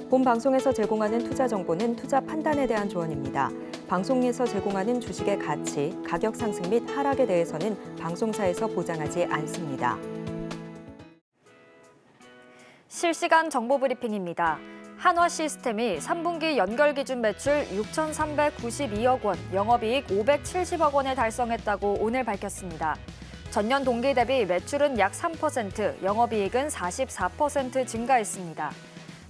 본 방송에서 제공하는 투자 정보는 투자 판단에 대한 조언입니다. 방송에서 제공하는 주식의 가치, 가격 상승 및 하락에 대해서는 방송사에서 보장하지 않습니다. 실시간 정보 브리핑입니다. 한화시스템이 3분기 연결 기준 매출 6,392억 원, 영업이익 570억 원을 달성했다고 오늘 밝혔습니다. 전년 동기 대비 매출은 약 3%, 영업이익은 44% 증가했습니다.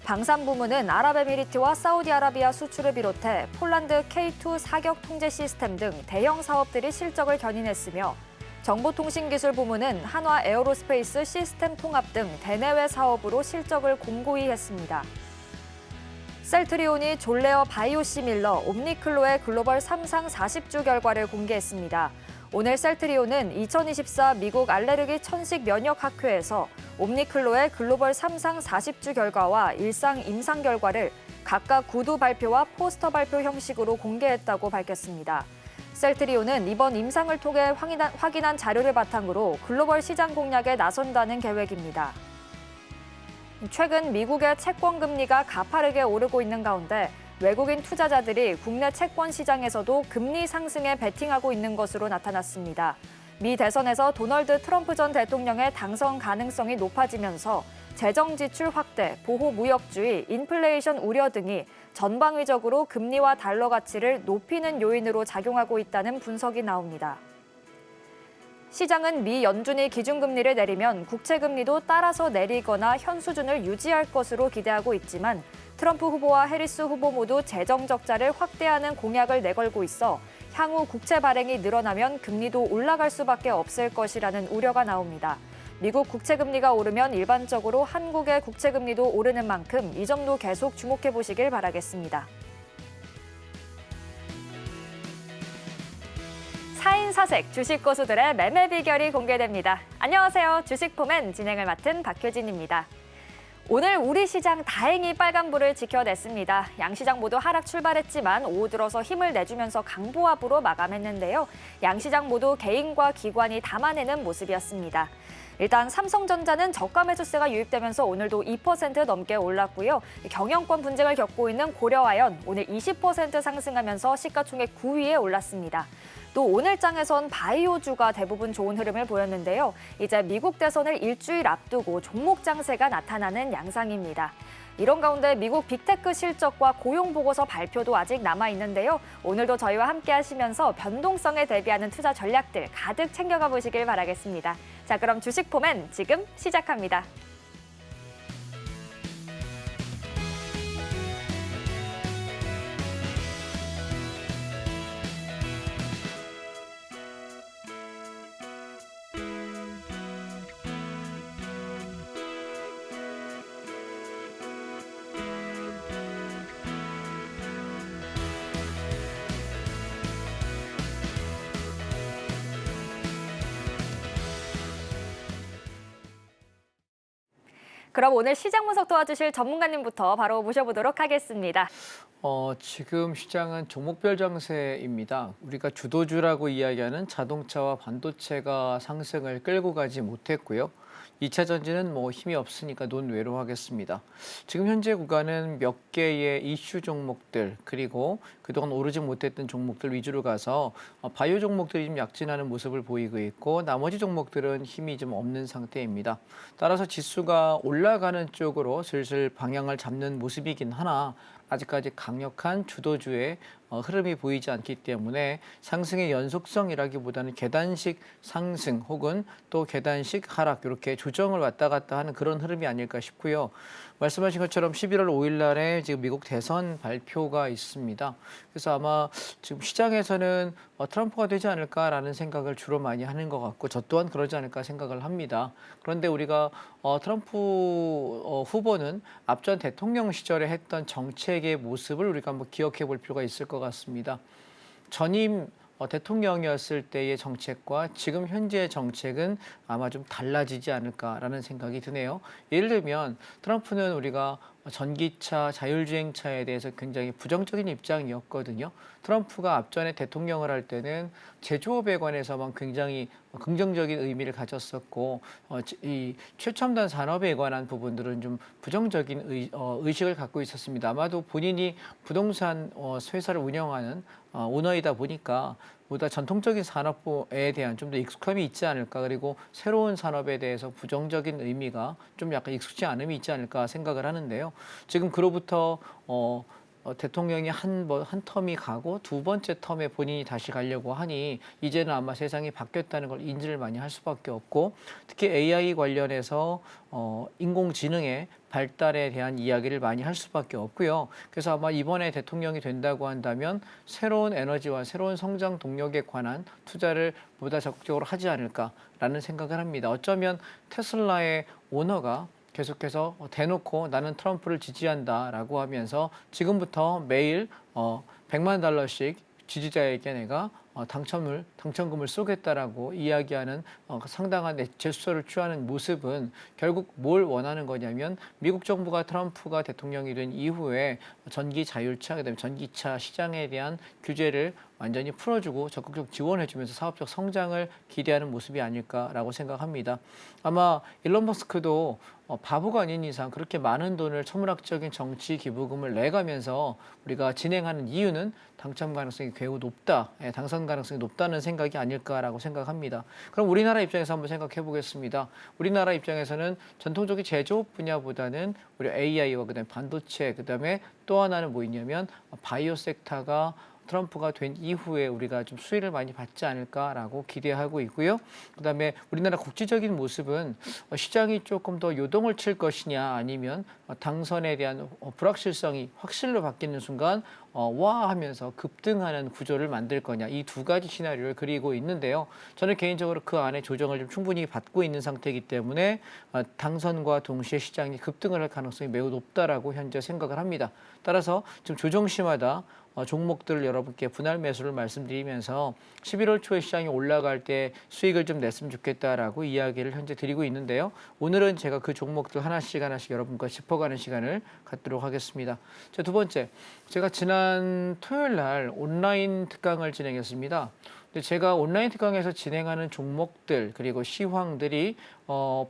방산 부문은 아랍에미리트와 사우디아라비아 수출을 비롯해 폴란드 K2 사격 통제 시스템 등 대형 사업들이 실적을 견인했으며 정보통신기술 부문은 한화 에어로스페이스 시스템 통합 등 대내외 사업으로 실적을 공고히 했습니다. 셀트리온이 졸레어 바이오시밀러 옴니클로의 글로벌 3상 40주 결과를 공개했습니다. 오늘 셀트리온은 2024 미국 알레르기 천식 면역학회에서 옴니클로의 글로벌 3상 40주 결과와 일상 임상 결과를 각각 구두 발표와 포스터 발표 형식으로 공개했다고 밝혔습니다. 셀트리온은 이번 임상을 통해 확인한 자료를 바탕으로 글로벌 시장 공략에 나선다는 계획입니다. 최근 미국의 채권 금리가 가파르게 오르고 있는 가운데 외국인 투자자들이 국내 채권 시장에서도 금리 상승에 베팅하고 있는 것으로 나타났습니다. 미 대선에서 도널드 트럼프 전 대통령의 당선 가능성이 높아지면서 재정 지출 확대, 보호 무역주의, 인플레이션 우려 등이 전방위적으로 금리와 달러 가치를 높이는 요인으로 작용하고 있다는 분석이 나옵니다. 시장은 미 연준이 기준금리를 내리면 국채금리도 따라서 내리거나 현 수준을 유지할 것으로 기대하고 있지만 트럼프 후보와 해리스 후보 모두 재정 적자를 확대하는 공약을 내걸고 있어 향후 국채 발행이 늘어나면 금리도 올라갈 수밖에 없을 것이라는 우려가 나옵니다. 미국 국채금리가 오르면 일반적으로 한국의 국채금리도 오르는 만큼 이 점도 계속 주목해 보시길 바라겠습니다. 4인 사색 주식 고수들의 매매 비결이 공개됩니다. 안녕하세요. 주식포맨 진행을 맡은 박효진입니다. 오늘 우리 시장 다행히 빨간불을 지켜냈습니다. 양시장 모두 하락 출발했지만 오후 들어서 힘을 내주면서 강보합으로 마감했는데요. 양시장 모두 개인과 기관이 담아내는 모습이었습니다. 일단 삼성전자는 저가 매수세가 유입되면서 오늘도 2% 넘게 올랐고요. 경영권 분쟁을 겪고 있는 고려아연 오늘 20% 상승하면서 시가총액 9위에 올랐습니다. 또 오늘장에선 바이오주가 대부분 좋은 흐름을 보였는데요. 이제 미국 대선을 일주일 앞두고 종목 장세가 나타나는 양상입니다. 이런 가운데 미국 빅테크 실적과 고용 보고서 발표도 아직 남아있는데요. 오늘도 저희와 함께 하시면서 변동성에 대비하는 투자 전략들 가득 챙겨가 보시길 바라겠습니다. 자, 그럼 주식포맨 지금 시작합니다. 그럼 오늘 시장 분석 도와주실 전문가님부터 바로 모셔보도록 하겠습니다. 지금 시장은 종목별 장세입니다. 우리가 주도주라고 이야기하는 자동차와 반도체가 상승을 끌고 가지 못했고요. 2차 전지는 힘이 없으니까 논외로 하겠습니다. 지금 현재 구간은 몇 개의 이슈 종목들 그리고 그동안 오르지 못했던 종목들 위주로 가서 바이오 종목들이 좀 약진하는 모습을 보이고 있고 나머지 종목들은 힘이 좀 없는 상태입니다. 따라서 지수가 올라가는 쪽으로 슬슬 방향을 잡는 모습이긴 하나 아직까지 강력한 주도주의 흐름이 보이지 않기 때문에 상승의 연속성이라기보다는 계단식 상승 혹은 또 계단식 하락 이렇게 조정을 왔다 갔다 하는 그런 흐름이 아닐까 싶고요. 말씀하신 것처럼 11월 5일 날에 지금 미국 대선 발표가 있습니다. 그래서 아마 지금 시장에서는 트럼프가 되지 않을까라는 생각을 주로 많이 하는 것 같고 저 또한 그러지 않을까 생각을 합니다. 그런데 우리가 트럼프 후보는 앞전 대통령 시절에 했던 정책의 모습을 우리가 한번 기억해 볼 필요가 있을 것 같습니다. 전임 대통령이었을 때의 정책과 지금 현재의 정책은 아마 좀 달라지지 않을까라는 생각이 드네요. 예를 들면 트럼프는 우리가 전기차, 자율주행차에 대해서 굉장히 부정적인 입장이었거든요. 트럼프가 앞전에 대통령을 할 때는 제조업에 관해서만 굉장히 긍정적인 의미를 가졌었고 이 최첨단 산업에 관한 부분들은 좀 부정적인 의식을 갖고 있었습니다. 아마도 본인이 부동산 회사를 운영하는 오너이다 보니까 보다 전통적인 산업에 대한 좀 더 익숙함이 있지 않을까, 그리고 새로운 산업에 대해서 부정적인 의미가 좀 약간 익숙지 않음이 있지 않을까 생각을 하는데요. 지금 그로부터 대통령이 한 텀이 가고 두 번째 텀에 본인이 다시 가려고 하니 이제는 아마 세상이 바뀌었다는 걸 인지를 많이 할 수밖에 없고, 특히 AI 관련해서 인공지능의 발달에 대한 이야기를 많이 할 수밖에 없고요. 그래서 아마 이번에 대통령이 된다고 한다면 새로운 에너지와 새로운 성장 동력에 관한 투자를 보다 적극적으로 하지 않을까라는 생각을 합니다. 어쩌면 테슬라의 오너가 계속해서 대놓고 나는 트럼프를 지지한다라고 하면서 지금부터 매일 $100만 지지자에게 내가 당첨금을 쏘겠다라고 이야기하는 상당한 제스처를 취하는 모습은 결국 뭘 원하는 거냐면, 미국 정부가 트럼프가 대통령이 된 이후에 전기 자율차, 그다음에 전기차 시장에 대한 규제를 완전히 풀어주고 적극적 지원해주면서 사업적 성장을 기대하는 모습이 아닐까라고 생각합니다. 아마 일론 머스크도 바보가 아닌 이상 그렇게 많은 돈을 천문학적인 정치 기부금을 내가면서 우리가 진행하는 이유는 당첨 가능성이 매우 높다, 당선 가능성이 높다는 생각이 아닐까라고 생각합니다. 그럼 우리나라 입장에서 한번 생각해 보겠습니다. 우리나라 입장에서는 전통적인 제조업 분야보다는 우리 AI와 그다음에 반도체, 그다음에 또 하나는 뭐 있냐면 바이오 섹터가 트럼프가 된 이후에 우리가 좀 수혜를 많이 받지 않을까라고 기대하고 있고요. 그다음에 우리나라 국제적인 모습은 시장이 조금 더 요동을 칠 것이냐, 아니면 당선에 대한 불확실성이 확실로 바뀌는 순간 와 하면서 급등하는 구조를 만들 거냐, 이 두 가지 시나리오를 그리고 있는데요. 저는 개인적으로 그 안에 조정을 좀 충분히 받고 있는 상태이기 때문에 당선과 동시에 시장이 급등을 할 가능성이 매우 높다라고 현재 생각을 합니다. 따라서 지금 조정시마다 종목들을 여러분께 분할 매수를 말씀드리면서 11월 초에 시장이 올라갈 때 수익을 좀 냈으면 좋겠다라고 이야기를 현재 드리고 있는데요. 오늘은 제가 그 종목들 하나씩 여러분과 짚어가는 시간을 갖도록 하겠습니다. 자, 두 번째, 제가 지난 토요일 날 온라인 특강을 진행했습니다. 근데 제가 온라인 특강에서 진행하는 종목들 그리고 시황들이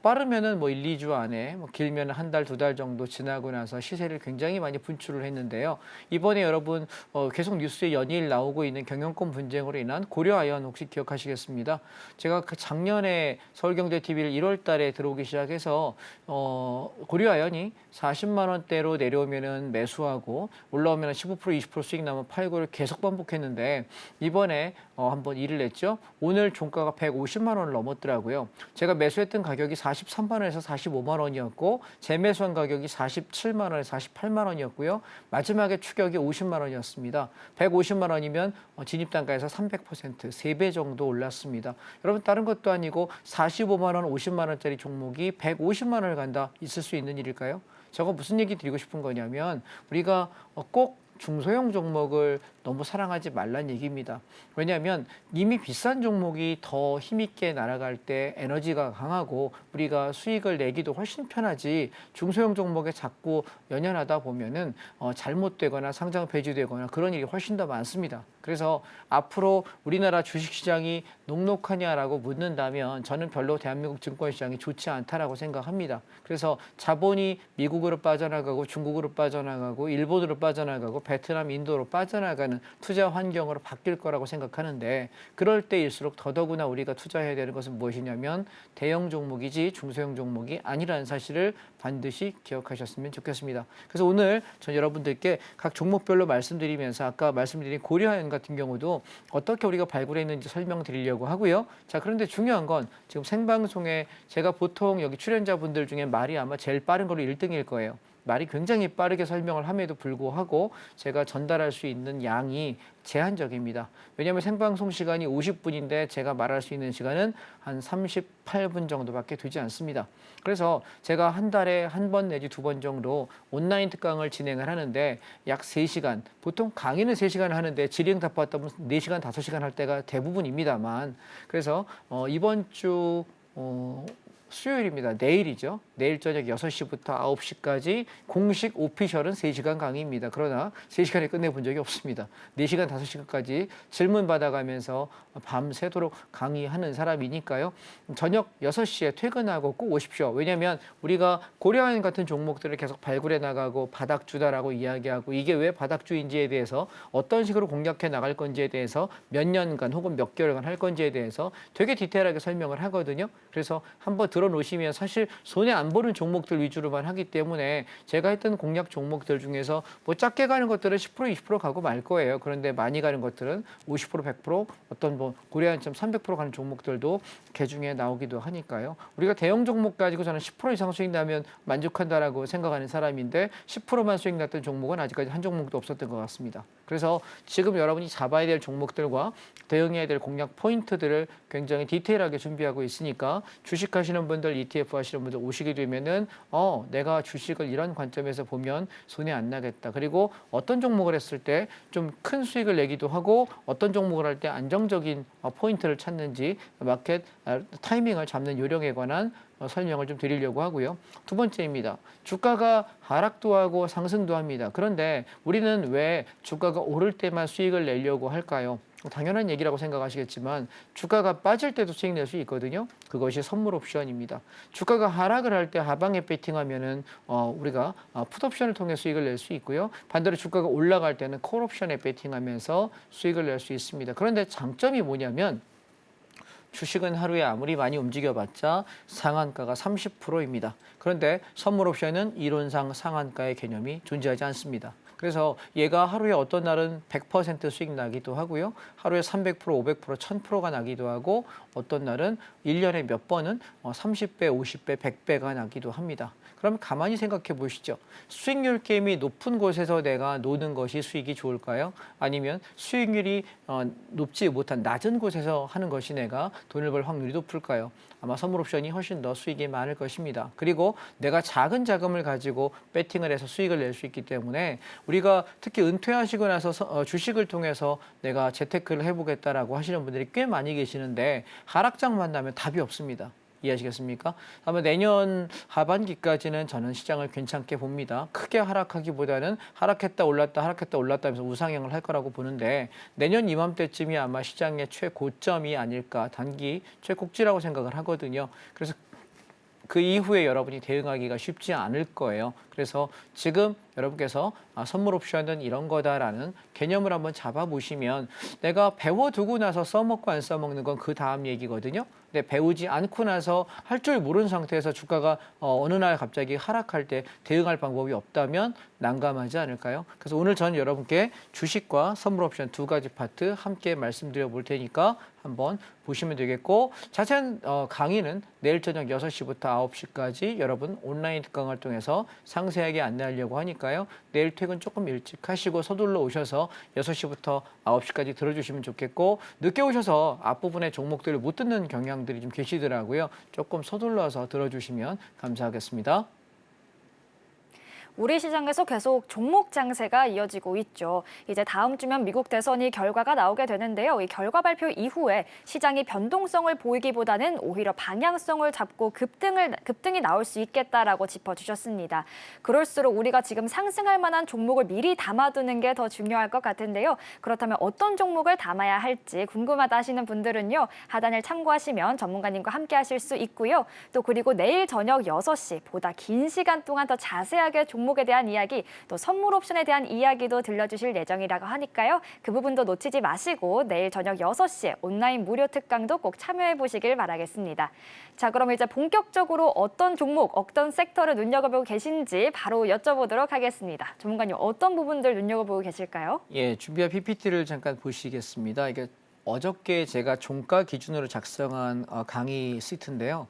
빠르면은 뭐 1, 2주 안에, 길면 한 달, 두 달 정도 지나고 나서 시세를 굉장히 많이 분출을 했는데요. 이번에 여러분 계속 뉴스에 연일 나오고 있는 경영권 분쟁으로 인한 고려아연 혹시 기억하시겠습니다? 제가 그 작년에 서울경제TV를 1월 달에 들어오기 시작해서 고려아연이 40만 원대로 내려오면은 매수하고 올라오면 15% 20% 수익 나면 팔고를 계속 반복했는데, 이번에 한번 일을 냈죠. 오늘 종가가 150만 원을 넘었더라고요. 제가 매수했던 가격이 43만 원에서 45만 원이었고 재매수한 가격이 47만 원에서 48만 원이었고요. 마지막에 추격이 50만 원이었습니다. 150만 원이면 진입 단가에서 300%, 3배 정도 올랐습니다. 여러분, 다른 것도 아니고 45만 원, 50만 원짜리 종목이 150만 원을 간다, 있을 수 있는 일일까요? 저거 무슨 얘기 드리고 싶은 거냐면, 우리가 꼭 중소형 종목을 너무 사랑하지 말란 얘기입니다. 왜냐하면 이미 비싼 종목이 더 힘있게 날아갈 때 에너지가 강하고 우리가 수익을 내기도 훨씬 편하지, 중소형 종목에 자꾸 연연하다 보면은 잘못되거나 상장 폐지되거나 그런 일이 훨씬 더 많습니다. 그래서 앞으로 우리나라 주식시장이 녹록하냐라고 묻는다면 저는 별로 대한민국 증권시장이 좋지 않다라고 생각합니다. 그래서 자본이 미국으로 빠져나가고 중국으로 빠져나가고 일본으로 빠져나가고 베트남, 인도로 빠져나가는 투자 환경으로 바뀔 거라고 생각하는데, 그럴 때일수록 더더구나 우리가 투자해야 되는 것은 무엇이냐면 대형 종목이지 중소형 종목이 아니라는 사실을 반드시 기억하셨으면 좋겠습니다. 그래서 오늘 전 여러분들께 각 종목별로 말씀드리면서 아까 말씀드린 고려아연 같은 경우도 어떻게 우리가 발굴했는지 설명드리려고 하고요. 자, 그런데 중요한 건 지금 생방송에 제가 보통 여기 출연자분들 중에 말이 아마 제일 빠른 걸로 1등일 거예요. 말이 굉장히 빠르게 설명을 함에도 불구하고 제가 전달할 수 있는 양이 제한적입니다. 왜냐하면 생방송 시간이 50분인데 제가 말할 수 있는 시간은 한 38분 정도밖에 되지 않습니다. 그래서 제가 한 달에 한 번 내지 두 번 정도 온라인 특강을 진행을 하는데 약 3시간, 보통 강의는 3시간 하는데 질의응답 받다 보면 4시간, 5시간 할 때가 대부분입니다만, 그래서 이번 주 수요일입니다. 내일이죠. 내일 저녁 6시부터 9시까지 공식 오피셜은 3시간 강의입니다. 그러나 3시간에 끝내본 적이 없습니다. 4시간, 5시간까지 질문 받아가면서 밤새도록 강의하는 사람이니까요. 저녁 6시에 퇴근하고 꼭 오십시오. 왜냐하면 우리가 고려인 같은 종목들을 계속 발굴해 나가고 바닥주다라고 이야기하고 이게 왜 바닥주인지에 대해서 어떤 식으로 공략해 나갈 건지에 대해서 몇 년간 혹은 몇 개월간 할 건지에 대해서 되게 디테일하게 설명을 하거든요. 그래서 한번 들어놓으시면 사실 손해 안 보는 종목들 위주로만 하기 때문에 제가 했던 공략 종목들 중에서 뭐 작게 가는 것들은 10% 20% 가고 말 거예요. 그런데 많이 가는 것들은 50% 100% 어떤 뭐 고려한점 300% 가는 종목들도 개중에 나오기도 하니까요. 우리가 대형 종목 가지고 저는 10% 이상 수익 나면 만족한다라고 생각하는 사람인데 10%만 수익 났던 종목은 아직까지 한 종목도 없었던 것 같습니다. 그래서 지금 여러분이 잡아야 될 종목들과 대응해야 될 공략 포인트들을 굉장히 디테일하게 준비하고 있으니까 주식하시는 분들, ETF 하시는 분들 오시게 되면은 내가 주식을 이런 관점에서 보면 손해 안 나겠다. 그리고 어떤 종목을 했을 때 좀 큰 수익을 내기도 하고 어떤 종목을 할 때 안정적인 포인트를 찾는지 마켓 타이밍을 잡는 요령에 관한 설명을 좀 드리려고 하고요. 두 번째입니다. 주가가 하락도 하고 상승도 합니다. 그런데 우리는 왜 주가가 오를 때만 수익을 내려고 할까요? 당연한 얘기라고 생각하시겠지만 주가가 빠질 때도 수익 낼 수 있거든요. 그것이 선물 옵션입니다. 주가가 하락을 할 때 하방에 베팅하면은 우리가 풋옵션을 통해 수익을 낼 수 있고요. 반대로 주가가 올라갈 때는 콜옵션에 베팅하면서 수익을 낼 수 있습니다. 그런데 장점이 뭐냐면 주식은 하루에 아무리 많이 움직여봤자 상한가가 30%입니다. 그런데 선물 옵션은 이론상 상한가의 개념이 존재하지 않습니다. 그래서 얘가 하루에 어떤 날은 100% 수익 나기도 하고요. 하루에 300%, 500%, 1000%가 나기도 하고 어떤 날은 1년에 몇 번은 30배, 50배, 100배가 나기도 합니다. 그럼 가만히 생각해 보시죠. 수익률 게임이 높은 곳에서 내가 노는 것이 수익이 좋을까요? 아니면 수익률이 높지 못한 낮은 곳에서 하는 것이 내가 돈을 벌 확률이 높을까요? 아마 선물 옵션이 훨씬 더 수익이 많을 것입니다. 그리고 내가 작은 자금을 가지고 배팅을 해서 수익을 낼 수 있기 때문에 우리가 특히 은퇴하시고 나서 주식을 통해서 내가 재테크를 해보겠다라고 하시는 분들이 꽤 많이 계시는데 하락장 만나면 답이 없습니다. 이해하시겠습니까? 아마 내년 하반기까지는 저는 시장을 괜찮게 봅니다. 크게 하락하기보다는 하락했다 올랐다 하락했다 올랐다 하면서 우상향을 할 거라고 보는데 내년 이맘때쯤이 아마 시장의 최고점이 아닐까 단기 최고치라고 생각을 하거든요. 그래서 그 이후에 여러분이 대응하기가 쉽지 않을 거예요. 그래서 지금 여러분께서 선물 옵션은 이런 거다라는 개념을 한번 잡아보시면 내가 배워두고 나서 써먹고 안 써먹는 건 그 다음 얘기거든요. 근데 배우지 않고 나서 할 줄 모르는 상태에서 주가가 어느 날 갑자기 하락할 때 대응할 방법이 없다면 난감하지 않을까요? 그래서 오늘 저는 여러분께 주식과 선물 옵션 두 가지 파트 함께 말씀드려 볼 테니까 한번 보시면 되겠고 자세한 강의는 내일 저녁 6시부터 9시까지 여러분 온라인 특강을 통해서 상세하게 안내하려고 하니까요. 내일 퇴근 조금 일찍 하시고 서둘러 오셔서 6시부터 9시까지 들어주시면 좋겠고 늦게 오셔서 앞부분의 종목들을 못 듣는 경향들이 좀 계시더라고요. 조금 서둘러서 들어주시면 감사하겠습니다. 우리 시장에서 계속 종목 장세가 이어지고 있죠. 이제 다음 주면 미국 대선이 결과가 나오게 되는데요. 이 결과 발표 이후에 시장이 변동성을 보이기보다는 오히려 방향성을 잡고 급등이 나올 수 있겠다라고 짚어주셨습니다. 그럴수록 우리가 지금 상승할 만한 종목을 미리 담아두는 게 더 중요할 것 같은데요. 그렇다면 어떤 종목을 담아야 할지 궁금하다 하시는 분들은요. 하단을 참고하시면 전문가님과 함께 하실 수 있고요. 또 그리고 내일 저녁 6시 보다 긴 시간 동안 더 자세하게 종목에 대한 이야기, 또 선물 옵션에 대한 이야기도 들려주실 예정이라고 하니까요. 그 부분도 놓치지 마시고 내일 저녁 6시에 온라인 무료 특강도 꼭 참여해 보시길 바라겠습니다. 자, 그럼 이제 본격적으로 어떤 종목, 어떤 섹터를 눈여겨보고 계신지 바로 여쭤보도록 하겠습니다. 전문가님, 어떤 부분들 눈여겨보고 계실까요? 예, 준비한 PPT를 잠깐 보시겠습니다. 이게 어저께 제가 종가 기준으로 작성한 강의 시트인데요.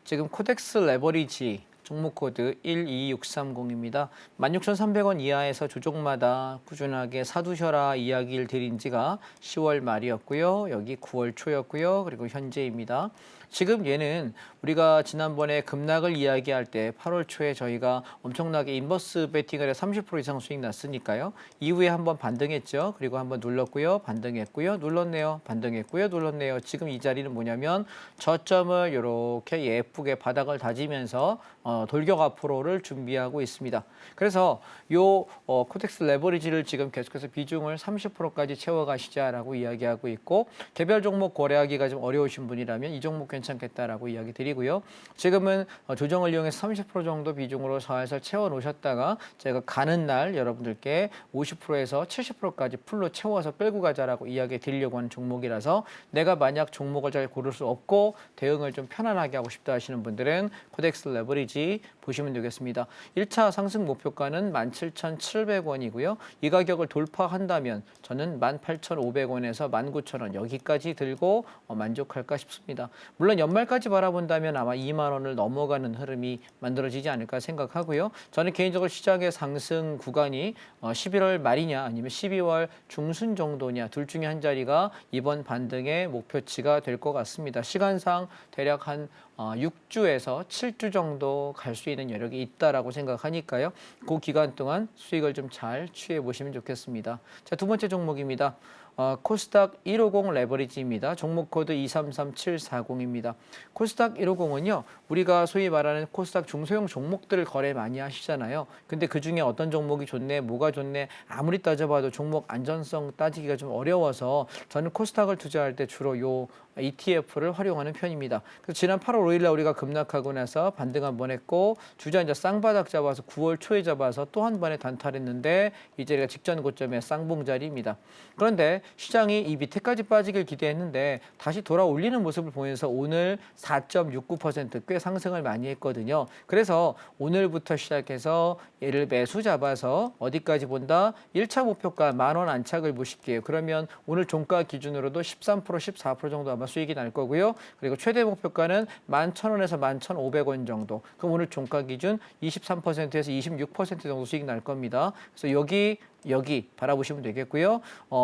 지금 코덱스 레버리지 종목 코드 12630입니다. 16,300원 이하에서 주종마다 꾸준하게 사두셔라 이야기를 드린 지가 10월 말이었고요. 여기 9월 초였고요. 그리고 현재입니다. 지금 얘는 우리가 지난번에 급락을 이야기할 때 8월 초에 저희가 엄청나게 인버스 베팅을 해 30% 이상 수익 났으니까요. 이후에 한번 반등했죠. 그리고 한번 눌렀고요. 반등했고요. 눌렀네요. 반등했고요. 눌렀네요. 지금 이 자리는 뭐냐면 저점을 이렇게 예쁘게 바닥을 다지면서 돌격 앞으로를 준비하고 있습니다. 그래서 요 코텍스 레버리지를 지금 계속해서 비중을 30%까지 채워가시자라고 이야기하고 있고 개별 종목 거래하기가 좀 어려우신 분이라면 이 종목 괜찮겠다라고 이야기 드리고요. 지금은 조정을 이용해서 30% 정도 비중으로 살살 채워 놓으셨다가 제가 가는 날 여러분들께 50%에서 70%까지 풀로 채워서 끌고 가자라고 이야기 드리려고 하는 종목이라서 내가 만약 종목을 잘 고를 수 없고 대응을 좀 편안하게 하고 싶다 하시는 분들은 코덱스 레버리지 보시면 되겠습니다. 1차 상승 목표가는 17,700원이고요. 이 가격을 돌파한다면 저는 18,500원에서 19,000원 여기까지 들고 만족할까 싶습니다. 물론 연말까지 바라본다면 아마 2만 원을 넘어가는 흐름이 만들어지지 않을까 생각하고요. 저는 개인적으로 시장의 상승 구간이 11월 말이냐 아니면 12월 중순 정도냐 둘 중에 한 자리가 이번 반등의 목표치가 될 것 같습니다. 시간상 대략 한 6주에서 7주 정도 갈 수 있는 여력이 있다라고 생각하니까요. 그 기간 동안 수익을 좀 잘 취해 보시면 좋겠습니다. 자, 두 번째 종목입니다. 코스닥 150 레버리지입니다. 종목 코드 233740입니다. 코스닥 150은요. 우리가 소위 말하는 코스닥 중소형 종목들을 거래 많이 하시잖아요. 근데 그중에 어떤 종목이 좋네, 뭐가 좋네 아무리 따져봐도 종목 안전성 따지기가 좀 어려워서 저는 코스닥을 투자할 때 주로 요 ETF를 활용하는 편입니다. 그래서 지난 8월 5일 날 우리가 급락하고 나서 반등 한번 했고 주저 이제 쌍바닥 잡아서 9월 초에 잡아서 또 한 번에 단타했는데 이 자리가 직전 고점의 쌍봉 자리입니다. 그런데 시장이 이 밑에까지 빠지길 기대했는데 다시 돌아올리는 모습을 보면서 오늘 4.69% 꽤 상승을 많이 했거든요. 그래서 오늘부터 시작해서 얘를 매수 잡아서 어디까지 본다? 1차 목표가 10,000원 안착을 보실게요. 그러면 오늘 종가 기준으로도 13%, 14% 정도 아마 수익이 날 거고요. 그리고 최대 목표가는 11,000원에서 11,500원 정도. 그럼 오늘 종가 기준 23%에서 26% 정도 수익이 날 겁니다. 그래서 여기 바라보시면 되겠고요.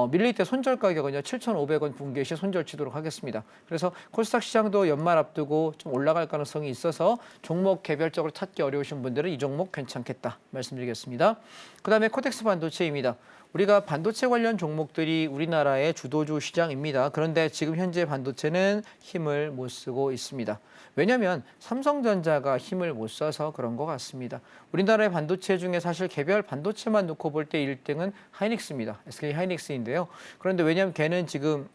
밀릴 때 손절 가격은요 7,500원 붕괴 시 손절 치도록 하겠습니다. 그래서 코스닥 시장도 연말 앞두고 좀 올라갈 가능성이 있어서 종목 개별적으로 찾기 어려우신 분들은 이 종목 괜찮겠다 말씀드리겠습니다. 그다음에 코텍스 반도체입니다. 우리가 반도체 관련 종목들이 우리나라의 주도주 시장입니다. 그런데 지금 현재 반도체는 힘을 못 쓰고 있습니다. 왜냐하면 삼성전자가 힘을 못 써서 그런 것 같습니다. 우리나라의 반도체 중에 사실 개별 반도체만 놓고 볼 때 1등은 하이닉스입니다. SK 하이닉스인데요. 그런데 왜냐하면 걔는 지금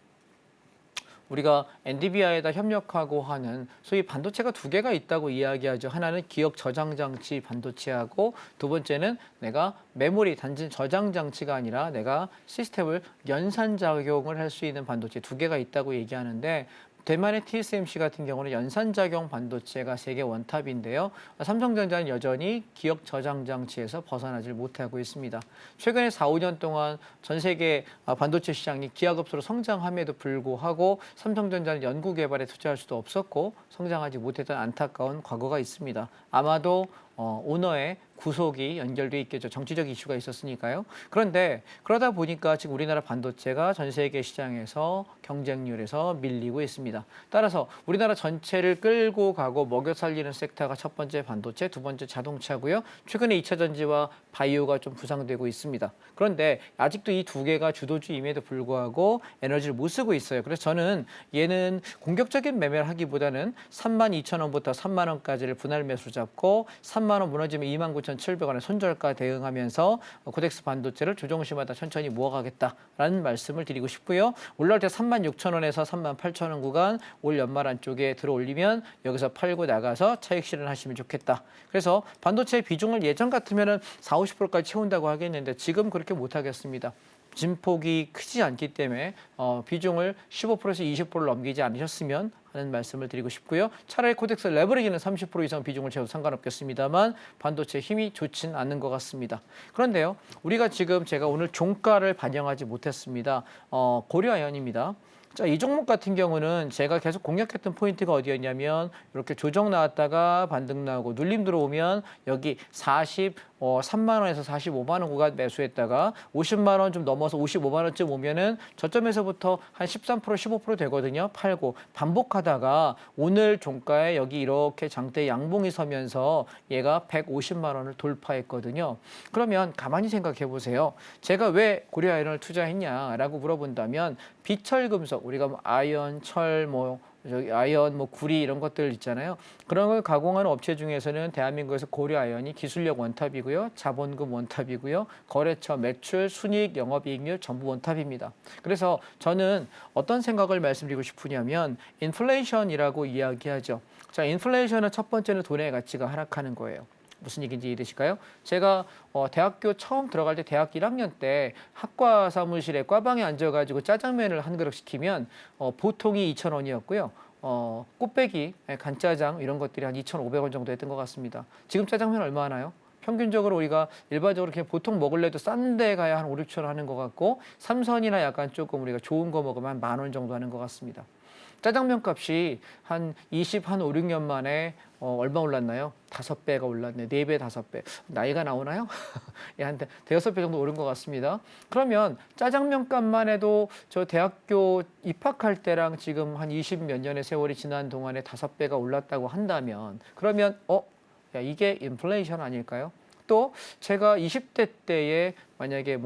우리가 NDVI에다 협력하고 하는 소위 반도체가 두 개가 있다고 이야기하죠. 하나는 기억 저장 장치 반도체하고 두 번째는 내가 메모리 단지 저장 장치가 아니라 내가 시스템을 연산 작용을 할 수 있는 반도체 두 개가 있다고 얘기하는데 대만의 TSMC 같은 경우는 연산작용 반도체가 세계 원탑인데요. 삼성전자는 여전히 기억 저장 장치에서 벗어나질 못하고 있습니다. 최근에 4, 5년 동안 전 세계 반도체 시장이 기하급수로 성장함에도 불구하고 삼성전자는 연구 개발에 투자할 수도 없었고 성장하지 못했던 안타까운 과거가 있습니다. 아마도 오너의 구속이 연결돼 있겠죠. 정치적 이슈가 있었으니까요. 그런데 그러다 보니까 지금 우리나라 반도체가 전 세계 시장에서 경쟁률에서 밀리고 있습니다. 따라서 우리나라 전체를 끌고 가고 먹여 살리는 섹터가 첫 번째 반도체, 두 번째 자동차고요. 최근에 2차 전지와 바이오가 좀 부상되고 있습니다. 그런데 아직도 이 두 개가 주도주임에도 불구하고 에너지를 못 쓰고 있어요. 그래서 저는 얘는 공격적인 매매를 하기보다는 32,000원부터 3만 원까지를 분할 매수 잡고 3만 원 무너지면 29,700원의 손절가 대응하면서 코덱스 반도체를 조정시마다 천천히 모아가겠다라는 말씀을 드리고 싶고요. 올라올 때 36,000원에서 38,000원 구간 올 연말 안쪽에 들어올리면 여기서 팔고 나가서 차익 실현하시면 좋겠다. 그래서 반도체 비중을 예전 같으면 4, 50%까지 채운다고 하겠는데 지금 그렇게 못하겠습니다. 진폭이 크지 않기 때문에 비중을 15%에서 20%를 넘기지 않으셨으면 하는 말씀을 드리고 싶고요. 차라리 코덱스 레버리지는 30% 이상 비중을 채워도 상관없겠습니다만 반도체 힘이 좋진 않는 것 같습니다. 그런데요. 우리가 지금 제가 오늘 종가를 반영하지 못했습니다. 고려아연입니다. 자, 이 종목 같은 경우는 제가 계속 공략했던 포인트가 어디였냐면 이렇게 조정 나왔다가 반등 나오고 눌림 들어오면 여기 40 3만 원에서 45만 원 구간 매수했다가 50만 원 좀 넘어서 55만 원쯤 오면은 저점에서부터 한 13%, 15% 되거든요. 팔고 반복하다가 오늘 종가에 여기 이렇게 장대 양봉이 서면서 얘가 150만 원을 돌파했거든요. 그러면 가만히 생각해 보세요. 제가 왜 고려아이언을 투자했냐라고 물어본다면 비철금속, 우리가 뭐 아이언, 철, 저기 아이언, 구리 이런 것들 있잖아요. 그런 걸 가공하는 업체 중에서는 대한민국에서 고려아이언이 기술력 원탑이고요, 자본금 원탑이고요, 거래처 매출, 순이익, 영업이익률 전부 원탑입니다. 그래서 저는 어떤 생각을 말씀드리고 싶으냐면 인플레이션이라고 이야기하죠. 자, 인플레이션은 첫 번째는 돈의 가치가 하락하는 거예요. 무슨 얘기인지 이해되실까요? 제가 대학교 처음 들어갈 때 대학 1학년 때 학과 사무실에 과방에 앉아가지고 짜장면을 한 그릇 시키면 보통이 2,000원이었고요. 꽃배기, 간짜장 이런 것들이 한 2,500원 정도 했던 것 같습니다. 지금 짜장면 얼마 하나요? 평균적으로 우리가 일반적으로 그냥 보통 먹을래도 싼 데 가야 한 5, 6천 원 하는 것 같고 삼선이나 약간 조금 우리가 좋은 거 먹으면 한 10,000원 정도 하는 것 같습니다. 짜장면 값이 한 5, 6년 만에 얼마 올랐나요? 5배가 올랐네. 4배, 5배. 나이가 나오나요? 예, 한 대여섯 배 정도 오른 것 같습니다. 그러면 짜장면 값만 해도 저 대학교 입학할 때랑 지금 한 20 몇 년의 세월이 지난 동안에 5배가 올랐다고 한다면 그러면 야, 이게 인플레이션 아닐까요? 또 제가 20대 때에 만약에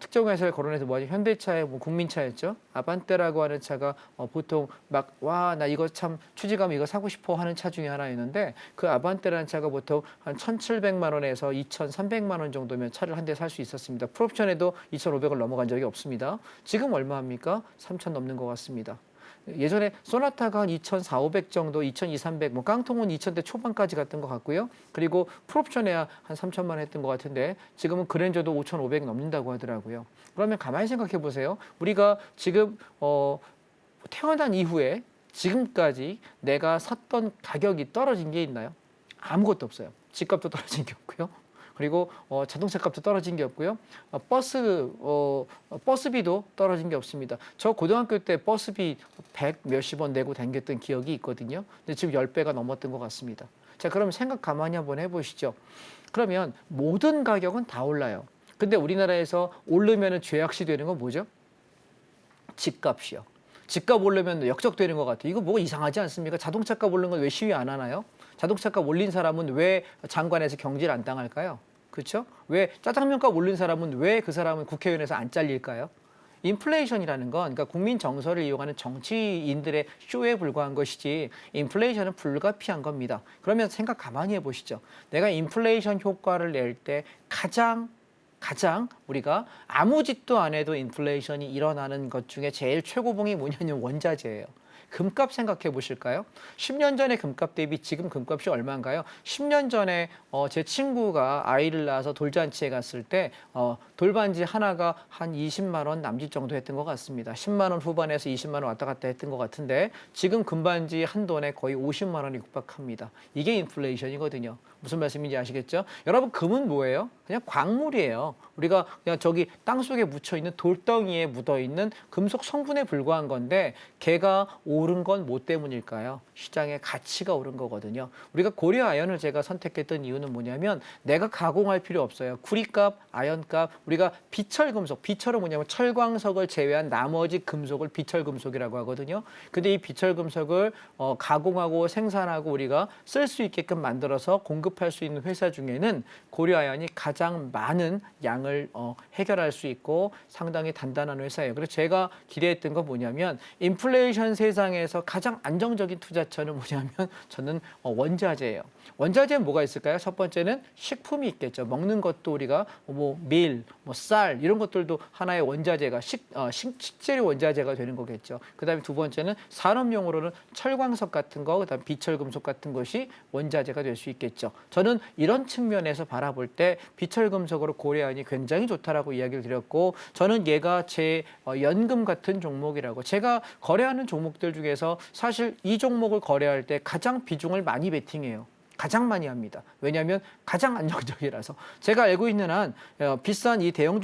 특정 회사를 거론해서 현대차의 국민차였죠. 아반떼라고 하는 차가 보통 나 이거 참 취지감 이거 사고 싶어 하는 차 중에 하나였는데 그 아반떼라는 차가 보통 한 1,700만 원에서 2,300만 원 정도면 차를 한 대 살 수 있었습니다. 풀옵션에도 2,500을 넘어간 적이 없습니다. 지금 얼마 합니까? 3,000 넘는 것 같습니다. 예전에 소나타가 한 2,400, 500 정도, 2,200, 300, 깡통은 2,000대 초반까지 갔던 것 같고요. 그리고 풀옵션에야 한 3,000만 원 했던 것 같은데 지금은 그랜저도 5,500 넘는다고 하더라고요. 그러면 가만히 생각해 보세요. 우리가 지금 태어난 이후에 지금까지 내가 샀던 가격이 떨어진 게 있나요? 아무것도 없어요. 집값도 떨어진 게 없고요. 그리고 자동차 값도 떨어진 게 없고요. 버스비도 떨어진 게 없습니다. 저 고등학교 때 버스비 100 몇십 원 내고 다녔던 기억이 있거든요. 근데 지금 10배가 넘었던 것 같습니다. 자, 그럼 생각 가만히 한번 해보시죠. 그러면 모든 가격은 다 올라요. 근데 우리나라에서 오르면 죄악시 되는 건 뭐죠? 집값이요. 집값 오르면 역적되는 것 같아요. 이거 뭐가 이상하지 않습니까? 자동차값 오르는 건 왜 시위 안 하나요? 자동차값 올린 사람은 왜 장관에서 경질 안 당할까요? 그렇죠? 왜 짜장면값 올린 사람은 왜 그 사람은 국회의원에서 안 잘릴까요? 인플레이션이라는 건 그러니까 국민 정서를 이용하는 정치인들의 쇼에 불과한 것이지 인플레이션은 불가피한 겁니다. 그러면 생각 가만히 해보시죠. 내가 인플레이션 효과를 낼 때 가장 우리가 아무 짓도 안 해도 인플레이션이 일어나는 것 중에 제일 최고봉이 뭐냐면 원자재예요. 금값 생각해 보실까요? 10년 전에 금값 대비 지금 금값이 얼마인가요? 10년 전에 제 친구가 아이를 낳아서 돌잔치에 갔을 때 돌반지 하나가 한 20만 원 남짓 정도 했던 것 같습니다. 10만 원 후반에서 20만 원 왔다 갔다 했던 것 같은데 지금 금반지 한 돈에 거의 50만 원이 육박합니다. 이게 인플레이션이거든요. 무슨 말씀인지 아시겠죠? 여러분, 금은 뭐예요? 그냥 광물이에요. 우리가 그냥 저기 땅속에 묻혀있는 돌덩이에 묻어있는 금속 성분에 불과한 건데 걔가 오른 건 뭐 때문일까요? 시장의 가치가 오른 거거든요. 우리가 고려 아연을 제가 선택했던 이유는 뭐냐면 내가 가공할 필요 없어요. 구리값, 아연값, 우리가 비철금속, 비철은 뭐냐면 철광석을 제외한 나머지 금속을 비철금속이라고 하거든요. 근데 이 비철금속을 가공하고 생산하고 우리가 쓸 수 있게끔 만들어서 공급할 수 있는 회사 중에는 고려아연이 가장 많은 양을 해결할 수 있고 상당히 단단한 회사예요. 그래서 제가 기대했던 건 뭐냐면 인플레이션 세상에서 가장 안정적인 투자처는 뭐냐면 저는 원자재예요. 원자재는 뭐가 있을까요? 첫 번째는 식품이 있겠죠. 먹는 것도 우리가 밀, 쌀 이런 것들도 하나의 원자재가 식재료 원자재가 되는 거겠죠. 그다음에 두 번째는 산업용으로는 철광석 같은 거, 그다음 비철금속 같은 것이 원자재가 될 수 있겠죠. 저는 이런 측면에서 바라볼 때 비철금속으로 고려아연이 굉장히 좋다라고 이야기를 드렸고 저는 얘가 제 연금 같은 종목이라고 제가 거래하는 종목들 중에서 사실 이 종목을 거래할 때 가장 비중을 많이 베팅해요. 가장 많이 합니다. 왜냐하면 가장 안정적이라서. 제가 알고 있는 한 비싼 이 대형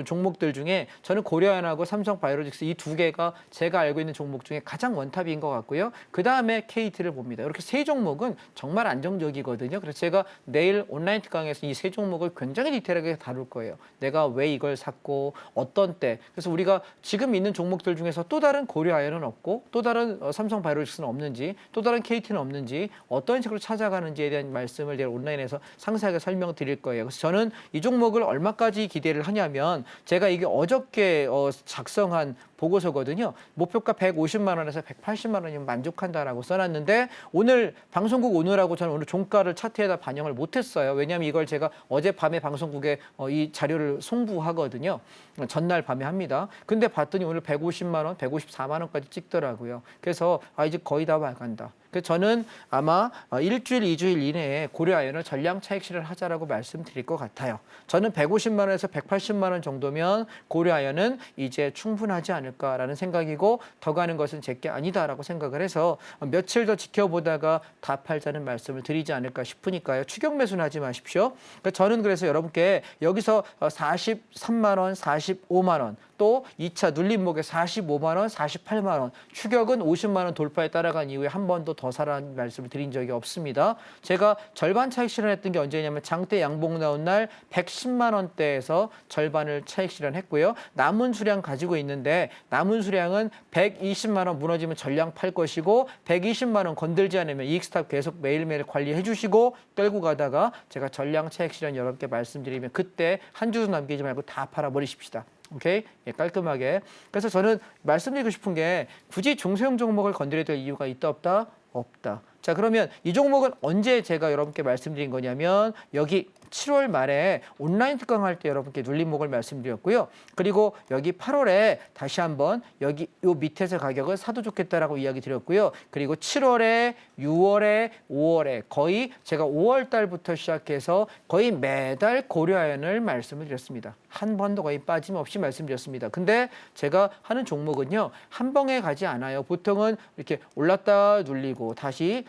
종목들 중에 저는 고려아연하고 삼성바이오로직스 이 두 개가 제가 알고 있는 종목 중에 가장 원탑인 것 같고요. 그 다음에 KT를 봅니다. 이렇게 세 종목은 정말 안정적이거든요. 그래서 제가 내일 온라인 특강에서 이 세 종목을 굉장히 디테일하게 다룰 거예요. 내가 왜 이걸 샀고 어떤 때. 그래서 우리가 지금 있는 종목들 중에서 또 다른 고려아연은 없고 또 다른 삼성바이오로직스는 없는지 또 다른 KT는 없는지 어떤 식으로 찾아가는지에 대한 말씀을 내일 온라인에서 상세하게 설명드릴 거예요. 그래서 저는 이 종목을 얼마까지 기대를 하냐면 제가 이게 어저께 작성한 보고서거든요. 목표가 150만 원에서 180만 원이면 만족한다라고 써놨는데 오늘 방송국 오느라고 저는 오늘 종가를 차트에다 반영을 못했어요. 왜냐하면 이걸 제가 어젯밤에 방송국에 이 자료를 송부하거든요. 전날 밤에 합니다. 근데 봤더니 오늘 150만 원, 154만 원까지 찍더라고요. 그래서 이제 거의 다 와간다. 그래서 저는 아마 일주일, 2주일 이내에 고려아연을 전량 차익 실현하자라고 말씀드릴 것 같아요. 저는 150만 원에서 180만 원 정도면 고려아연은 이제 충분하지 않을까라는 생각이고 더 가는 것은 제게 아니다라고 생각을 해서 며칠 더 지켜보다가 다 팔자는 말씀을 드리지 않을까 싶으니까요. 추격 매수는 하지 마십시오. 그러니까 저는 그래서 여러분께 여기서 43만 원, 45만 원, 또 2차 눌림목에 45만 원, 48만 원, 추격은 50만 원 돌파에 따라간 이후에 한 번도 더 사라는 말씀을 드린 적이 없습니다. 제가 절반 차익 실현했던 게 언제냐면 장대 양봉 나온 날 110만 원대에서 절반을 차익 실현했고요. 남은 수량 가지고 있는데 남은 수량은 120만 원 무너지면 전량 팔 것이고 120만 원 건들지 않으면 이익스탑 계속 매일매일 관리해 주시고 끌고 가다가 제가 전량 차익 실현 여러분께 말씀드리면 그때 한 주도 남기지 말고 다 팔아버리십시다. 오케이? 예, 깔끔하게. 그래서 저는 말씀드리고 싶은 게 굳이 중소형 종목을 건드려야 될 이유가 있다 없다? 없다. 자, 그러면 이 종목은 언제 제가 여러분께 말씀드린 거냐면 여기 7월 말에 온라인 특강할 때 여러분께 눌림목을 말씀드렸고요. 그리고 여기 8월에 다시 한번 여기 요 밑에서 가격을 사도 좋겠다라고 이야기 드렸고요. 그리고 7월에, 6월에, 5월에 거의 제가 5월 달부터 시작해서 거의 매달 고려아연을 말씀을 드렸습니다. 한 번도 거의 빠짐없이 말씀드렸습니다. 근데 제가 하는 종목은요. 한 방에 가지 않아요. 보통은 이렇게 올랐다 눌리고 다시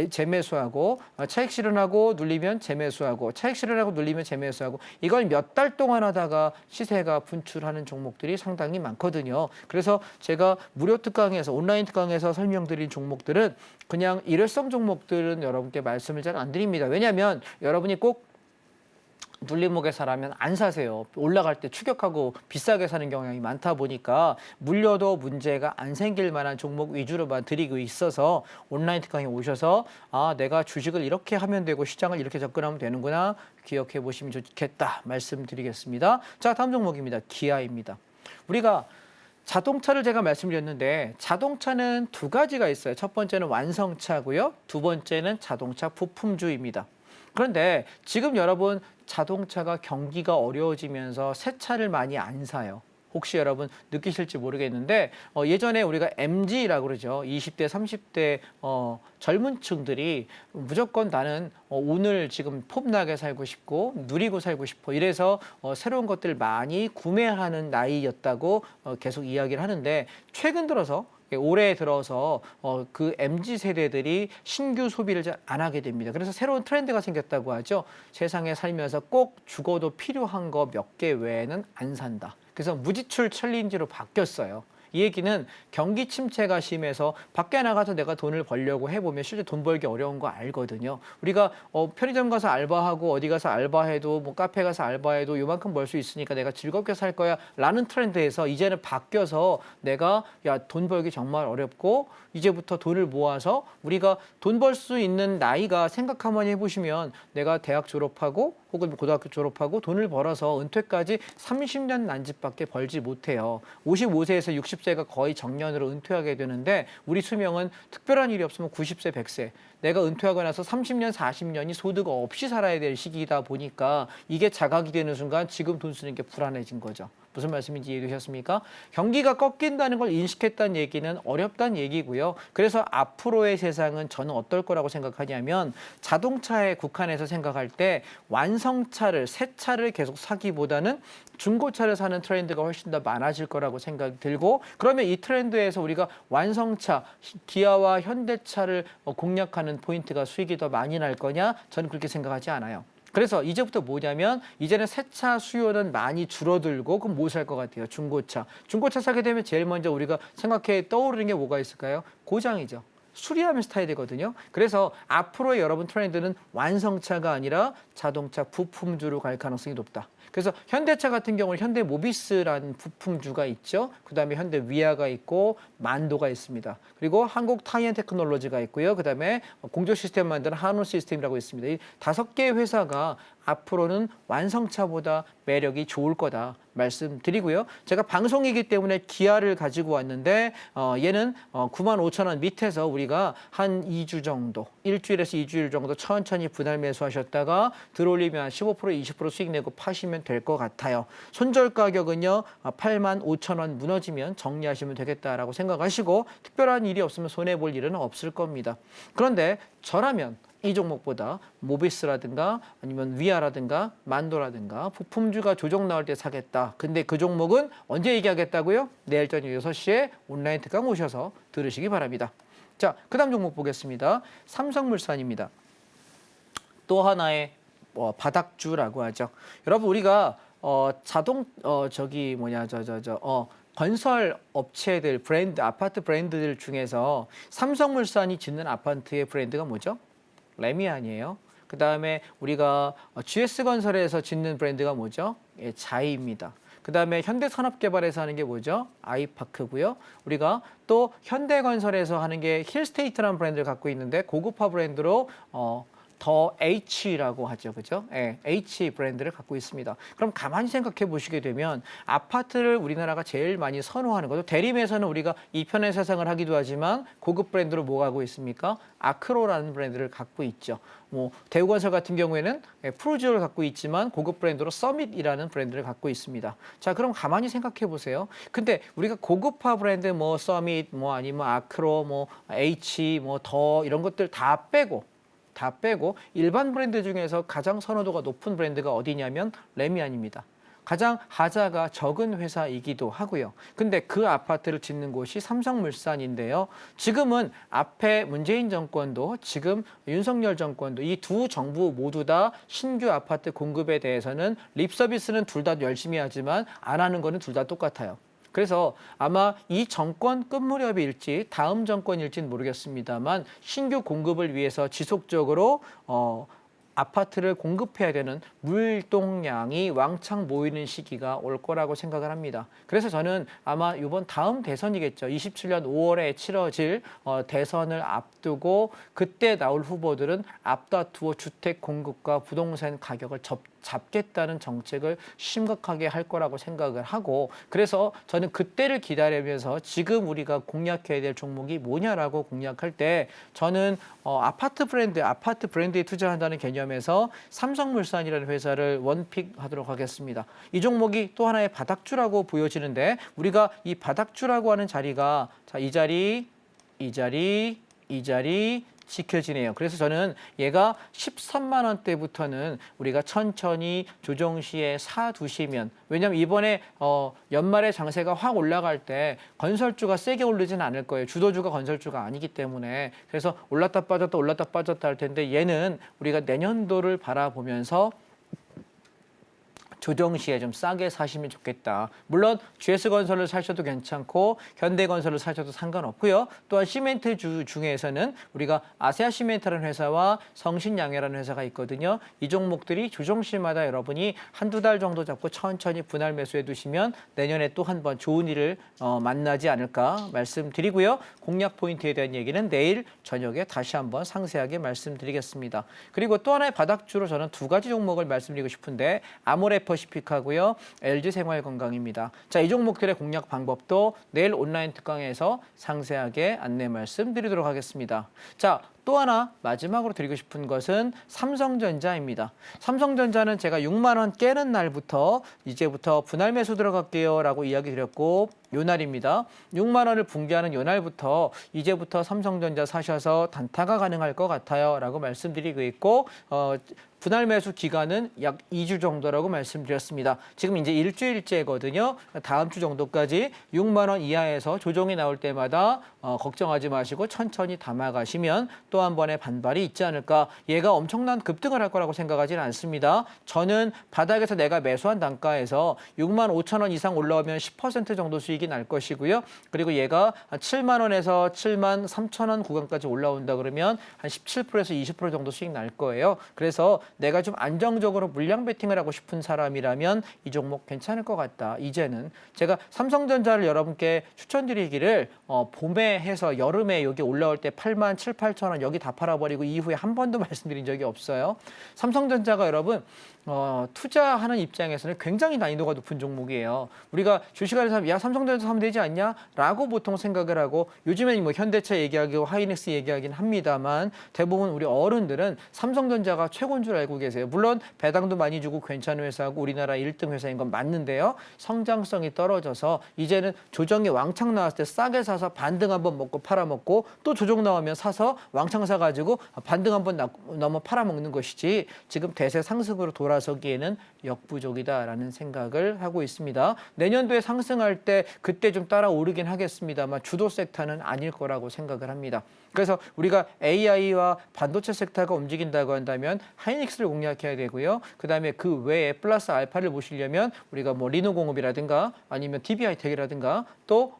재매수하고 차익 실현하고 눌리면 재매수하고 차익 실현하고 눌리면 재매수하고 이걸 몇 달 동안 하다가 시세가 분출하는 종목들이 상당히 많거든요. 그래서 제가 무료 특강에서 온라인 특강에서 설명드린 종목들은 그냥 일회성 종목들은 여러분께 말씀을 잘 안 드립니다. 왜냐하면 여러분이 꼭 눌림목에 사라면 안 사세요. 올라갈 때 추격하고 비싸게 사는 경향이 많다 보니까 물려도 문제가 안 생길 만한 종목 위주로만 드리고 있어서 온라인 특강에 오셔서 내가 주식을 이렇게 하면 되고 시장을 이렇게 접근하면 되는구나 기억해 보시면 좋겠다 말씀드리겠습니다. 자, 다음 종목입니다. 기아입니다. 우리가 자동차를 제가 말씀드렸는데 자동차는 두 가지가 있어요. 첫 번째는 완성차고요. 두 번째는 자동차 부품주입니다. 그런데 지금 여러분 자동차가 경기가 어려워지면서 새 차를 많이 안 사요. 혹시 여러분 느끼실지 모르겠는데 예전에 우리가 MG라고 그러죠. 20대, 30대 젊은 층들이 무조건 나는 오늘 지금 폼나게 살고 싶고 누리고 살고 싶어. 이래서 새로운 것들 많이 구매하는 나이였다고 계속 이야기를 하는데 최근 들어서 올해 들어서 그 MZ 세대들이 신규 소비를 잘 안 하게 됩니다. 그래서 새로운 트렌드가 생겼다고 하죠. 세상에 살면서 꼭 죽어도 필요한 거 몇 개 외에는 안 산다. 그래서 무지출 챌린지로 바뀌었어요. 이 얘기는 경기 침체가 심해서 밖에 나가서 내가 돈을 벌려고 해보면 실제 돈 벌기 어려운 거 알거든요. 우리가 편의점 가서 알바하고 어디 가서 알바해도 뭐 카페 가서 알바해도 요만큼 벌 수 있으니까 내가 즐겁게 살 거야 라는 트렌드에서 이제는 바뀌어서 내가 돈 벌기 정말 어렵고 이제부터 돈을 모아서 우리가 돈 벌 수 있는 나이가 생각 한번 해보시면 내가 대학 졸업하고 혹은 고등학교 졸업하고 돈을 벌어서 은퇴까지 30년 난집밖에 벌지 못해요. 55세에서 60세가 거의 정년으로 은퇴하게 되는데 우리 수명은 특별한 일이 없으면 90세, 100세. 내가 은퇴하고 나서 30년, 40년이 소득 없이 살아야 될 시기이다 보니까 이게 자각이 되는 순간 지금 돈 쓰는 게 불안해진 거죠. 무슨 말씀인지 이해되셨습니까? 경기가 꺾인다는 걸 인식했다는 얘기는 어렵다는 얘기고요. 그래서 앞으로의 세상은 저는 어떨 거라고 생각하냐면 자동차에 국한해서 생각할 때 완성 완성차를 새 차를 계속 사기보다는 중고차를 사는 트렌드가 훨씬 더 많아질 거라고 생각이 들고 그러면 이 트렌드에서 우리가 완성차, 기아와 현대차를 공략하는 포인트가 수익이 더 많이 날 거냐? 저는 그렇게 생각하지 않아요. 그래서 이제부터 뭐냐면 이제는 새 차 수요는 많이 줄어들고 그럼 뭐 살 것 같아요? 중고차. 중고차 사게 되면 제일 먼저 우리가 생각해 떠오르는 게 뭐가 있을까요? 고장이죠. 수리하면서 타야 되거든요. 그래서 앞으로의 여러분 트렌드는 완성차가 아니라 자동차 부품주로 갈 가능성이 높다. 그래서 현대차 같은 경우는 현대 모비스라는 부품주가 있죠. 그다음에 현대 위아가 있고 만도가 있습니다. 그리고 한국 타이언 테크놀로지가 있고요. 그다음에 공조 시스템 만드는 한우 시스템이라고 있습니다. 이 5개의 회사가 앞으로는 완성차보다 매력이 좋을 거다 말씀드리고요. 제가 방송이기 때문에 기아를 가지고 왔는데 얘는 95,000원 밑에서 우리가 한 2주 정도, 일주일에서 2주일 정도 천천히 분할 매수하셨다가 들어올리면 한 15%, 20% 수익 내고 파시면 될 것 같아요. 손절 가격은요. 85,000원 무너지면 정리하시면 되겠다라고 생각하시고 특별한 일이 없으면 손해볼 일은 없을 겁니다. 그런데 저라면 이 종목보다 모비스라든가 아니면 위아라든가 만도라든가 부품주가 조정 나올 때 사겠다. 근데 그 종목은 언제 얘기하겠다고요? 내일 저녁 6시에 온라인 특강 오셔서 들으시기 바랍니다. 자, 그 다음 종목 보겠습니다. 삼성물산입니다. 또 하나의 바닥주라고 하죠. 여러분 우리가 건설 업체들 브랜드 아파트 브랜드들 중에서 삼성물산이 짓는 아파트의 브랜드가 뭐죠? 레미안이에요. 그 다음에 우리가 GS건설에서 짓는 브랜드가 뭐죠? 예, 자이입니다. 그 다음에 현대산업개발에서 하는 게 뭐죠? 아이파크고요. 우리가 또 현대건설에서 하는 게 힐스테이트라는 브랜드를 갖고 있는데 고급화 브랜드로 더 H라고 하죠. 그죠? 예, H 브랜드를 갖고 있습니다. 그럼 가만히 생각해 보시게 되면 아파트를 우리나라가 제일 많이 선호하는 거죠. 대림에서는 우리가 이편의 세상을 하기도 하지만 고급 브랜드로 뭐 가고 있습니까? 아크로라는 브랜드를 갖고 있죠. 뭐 대우건설 같은 경우에는 프루지오를 갖고 있지만 고급 브랜드로 서밋이라는 브랜드를 갖고 있습니다. 자, 그럼 가만히 생각해 보세요. 근데 우리가 고급화 브랜드 뭐 서밋 뭐 아니면 아크로 뭐 H 뭐 더 이런 것들 다 빼고 일반 브랜드 중에서 가장 선호도가 높은 브랜드가 어디냐면 레미안입니다. 가장 하자가 적은 회사이기도 하고요. 근데 그 아파트를 짓는 곳이 삼성물산인데요. 지금은 앞에 문재인 정권도 지금 윤석열 정권도 이 두 정부 모두 다 신규 아파트 공급에 대해서는 립 서비스는 둘 다 열심히 하지만 안 하는 거는 둘 다 똑같아요. 그래서 아마 이 정권 끝 무렵일지 다음 정권일지는 모르겠습니다만 신규 공급을 위해서 지속적으로 아파트를 공급해야 되는 물동량이 왕창 모이는 시기가 올 거라고 생각을 합니다. 그래서 저는 아마 이번 다음 대선이겠죠. 27년 5월에 치러질 대선을 앞두고 그때 나올 후보들은 앞다투어 주택 공급과 부동산 가격을 잡겠다는 정책을 심각하게 할 거라고 생각을 하고 그래서 저는 그때를 기다리면서 지금 우리가 공략해야 될 종목이 뭐냐라고 공략할 때 저는 아파트 브랜드에 투자한다는 개념에서 삼성물산이라는 회사를 원픽하도록 하겠습니다. 이 종목이 또 하나의 바닥주라고 보여지는데 우리가 이 바닥주라고 하는 자리가 자, 이 자리 지켜지네요. 그래서 저는 얘가 13만 원대부터는 우리가 천천히 조정 시에 사두시면 왜냐하면 이번에 연말에 장세가 확 올라갈 때 건설주가 세게 오르진 않을 거예요. 주도주가 건설주가 아니기 때문에 그래서 올랐다 빠졌다 할 텐데 얘는 우리가 내년도를 바라보면서 조정 시에 좀 싸게 사시면 좋겠다. 물론 GS건설을 사셔도 괜찮고 현대건설을 사셔도 상관없고요. 또한 시멘트 중에서는 우리가 아세아시멘트라는 회사와 성신양해라는 회사가 있거든요. 이 종목들이 조정 시마다 여러분이 한두 달 정도 잡고 천천히 분할 매수해 두시면 내년에 또 한 번 좋은 일을 만나지 않을까 말씀드리고요. 공략 포인트에 대한 얘기는 내일 저녁에 다시 한번 상세하게 말씀드리겠습니다. 그리고 또 하나의 바닥주로 저는 두 가지 종목을 말씀드리고 싶은데 아모레퍼시픽하고요. LG생활건강입니다. 자, 이 종목들의 공략 방법도 내일 온라인 특강에서 상세하게 안내 말씀드리도록 하겠습니다. 자, 또 하나 마지막으로 드리고 싶은 것은 삼성전자입니다. 삼성전자는 제가 6만 원 깨는 날부터 이제부터 분할 매수 들어갈게요 라고 이야기 드렸고 요 날입니다. 6만 원을 붕괴하는 요 날부터 이제부터 삼성전자 사셔서 단타가 가능할 것 같아요 라고 말씀드리고 있고 분할 매수 기간은 약 2주 정도라고 말씀드렸습니다. 지금 이제 일주일째거든요. 다음 주 정도까지 6만 원 이하에서 조정이 나올 때마다 걱정하지 마시고 천천히 담아가시면 또 한 번의 반발이 있지 않을까. 얘가 엄청난 급등을 할 거라고 생각하지는 않습니다. 저는 바닥에서 내가 매수한 단가에서 6만 5천 원 이상 올라오면 10% 정도 수익이 날 것이고요. 그리고 얘가 7만 원에서 7만 3천 원 구간까지 올라온다 그러면 한 17%에서 20% 정도 수익 날 거예요. 그래서 내가 좀 안정적으로 물량 베팅을 하고 싶은 사람이라면 이 종목 괜찮을 것 같다. 이제는 제가 삼성전자를 여러분께 추천드리기를 봄에 해서 여름에 여기 올라올 때 8만 7, 8천 원 여기 다 팔아버리고 이후에 한 번도 말씀드린 적이 없어요. 삼성전자가 여러분 투자하는 입장에서는 굉장히 난이도가 높은 종목이에요. 우리가 주식을 사면 야 삼성전자 사면 되지 않냐? 라고 보통 생각을 하고 요즘에는 뭐 현대차 얘기하고 하이닉스 얘기하긴 합니다만 대부분 우리 어른들은 삼성전자가 최고인 줄 알고 계세요. 물론 배당도 많이 주고 괜찮은 회사고 우리나라 1등 회사인 건 맞는데요. 성장성이 떨어져서 이제는 조정이 왕창 나왔을 때 싸게 사서 반등 한번 먹고 팔아먹고 또 조정 나오면 사서 왕창 사가지고 반등 한번 넘어 팔아먹는 것이지 지금 대세 상승으로 돌아서기에는 역부족이다라는 생각을 하고 있습니다. 내년도에 상승할 때 그때 좀 따라오르긴 하겠습니다만 주도 섹터는 아닐 거라고 생각을 합니다. 그래서 우리가 AI와 반도체 섹터가 움직인다고 한다면 하이닉스를 공략해야 되고요. 그다음에 그 외에 플러스 알파를 보시려면 우리가 뭐 리노공업이라든가 아니면 DB하이텍이라든가 또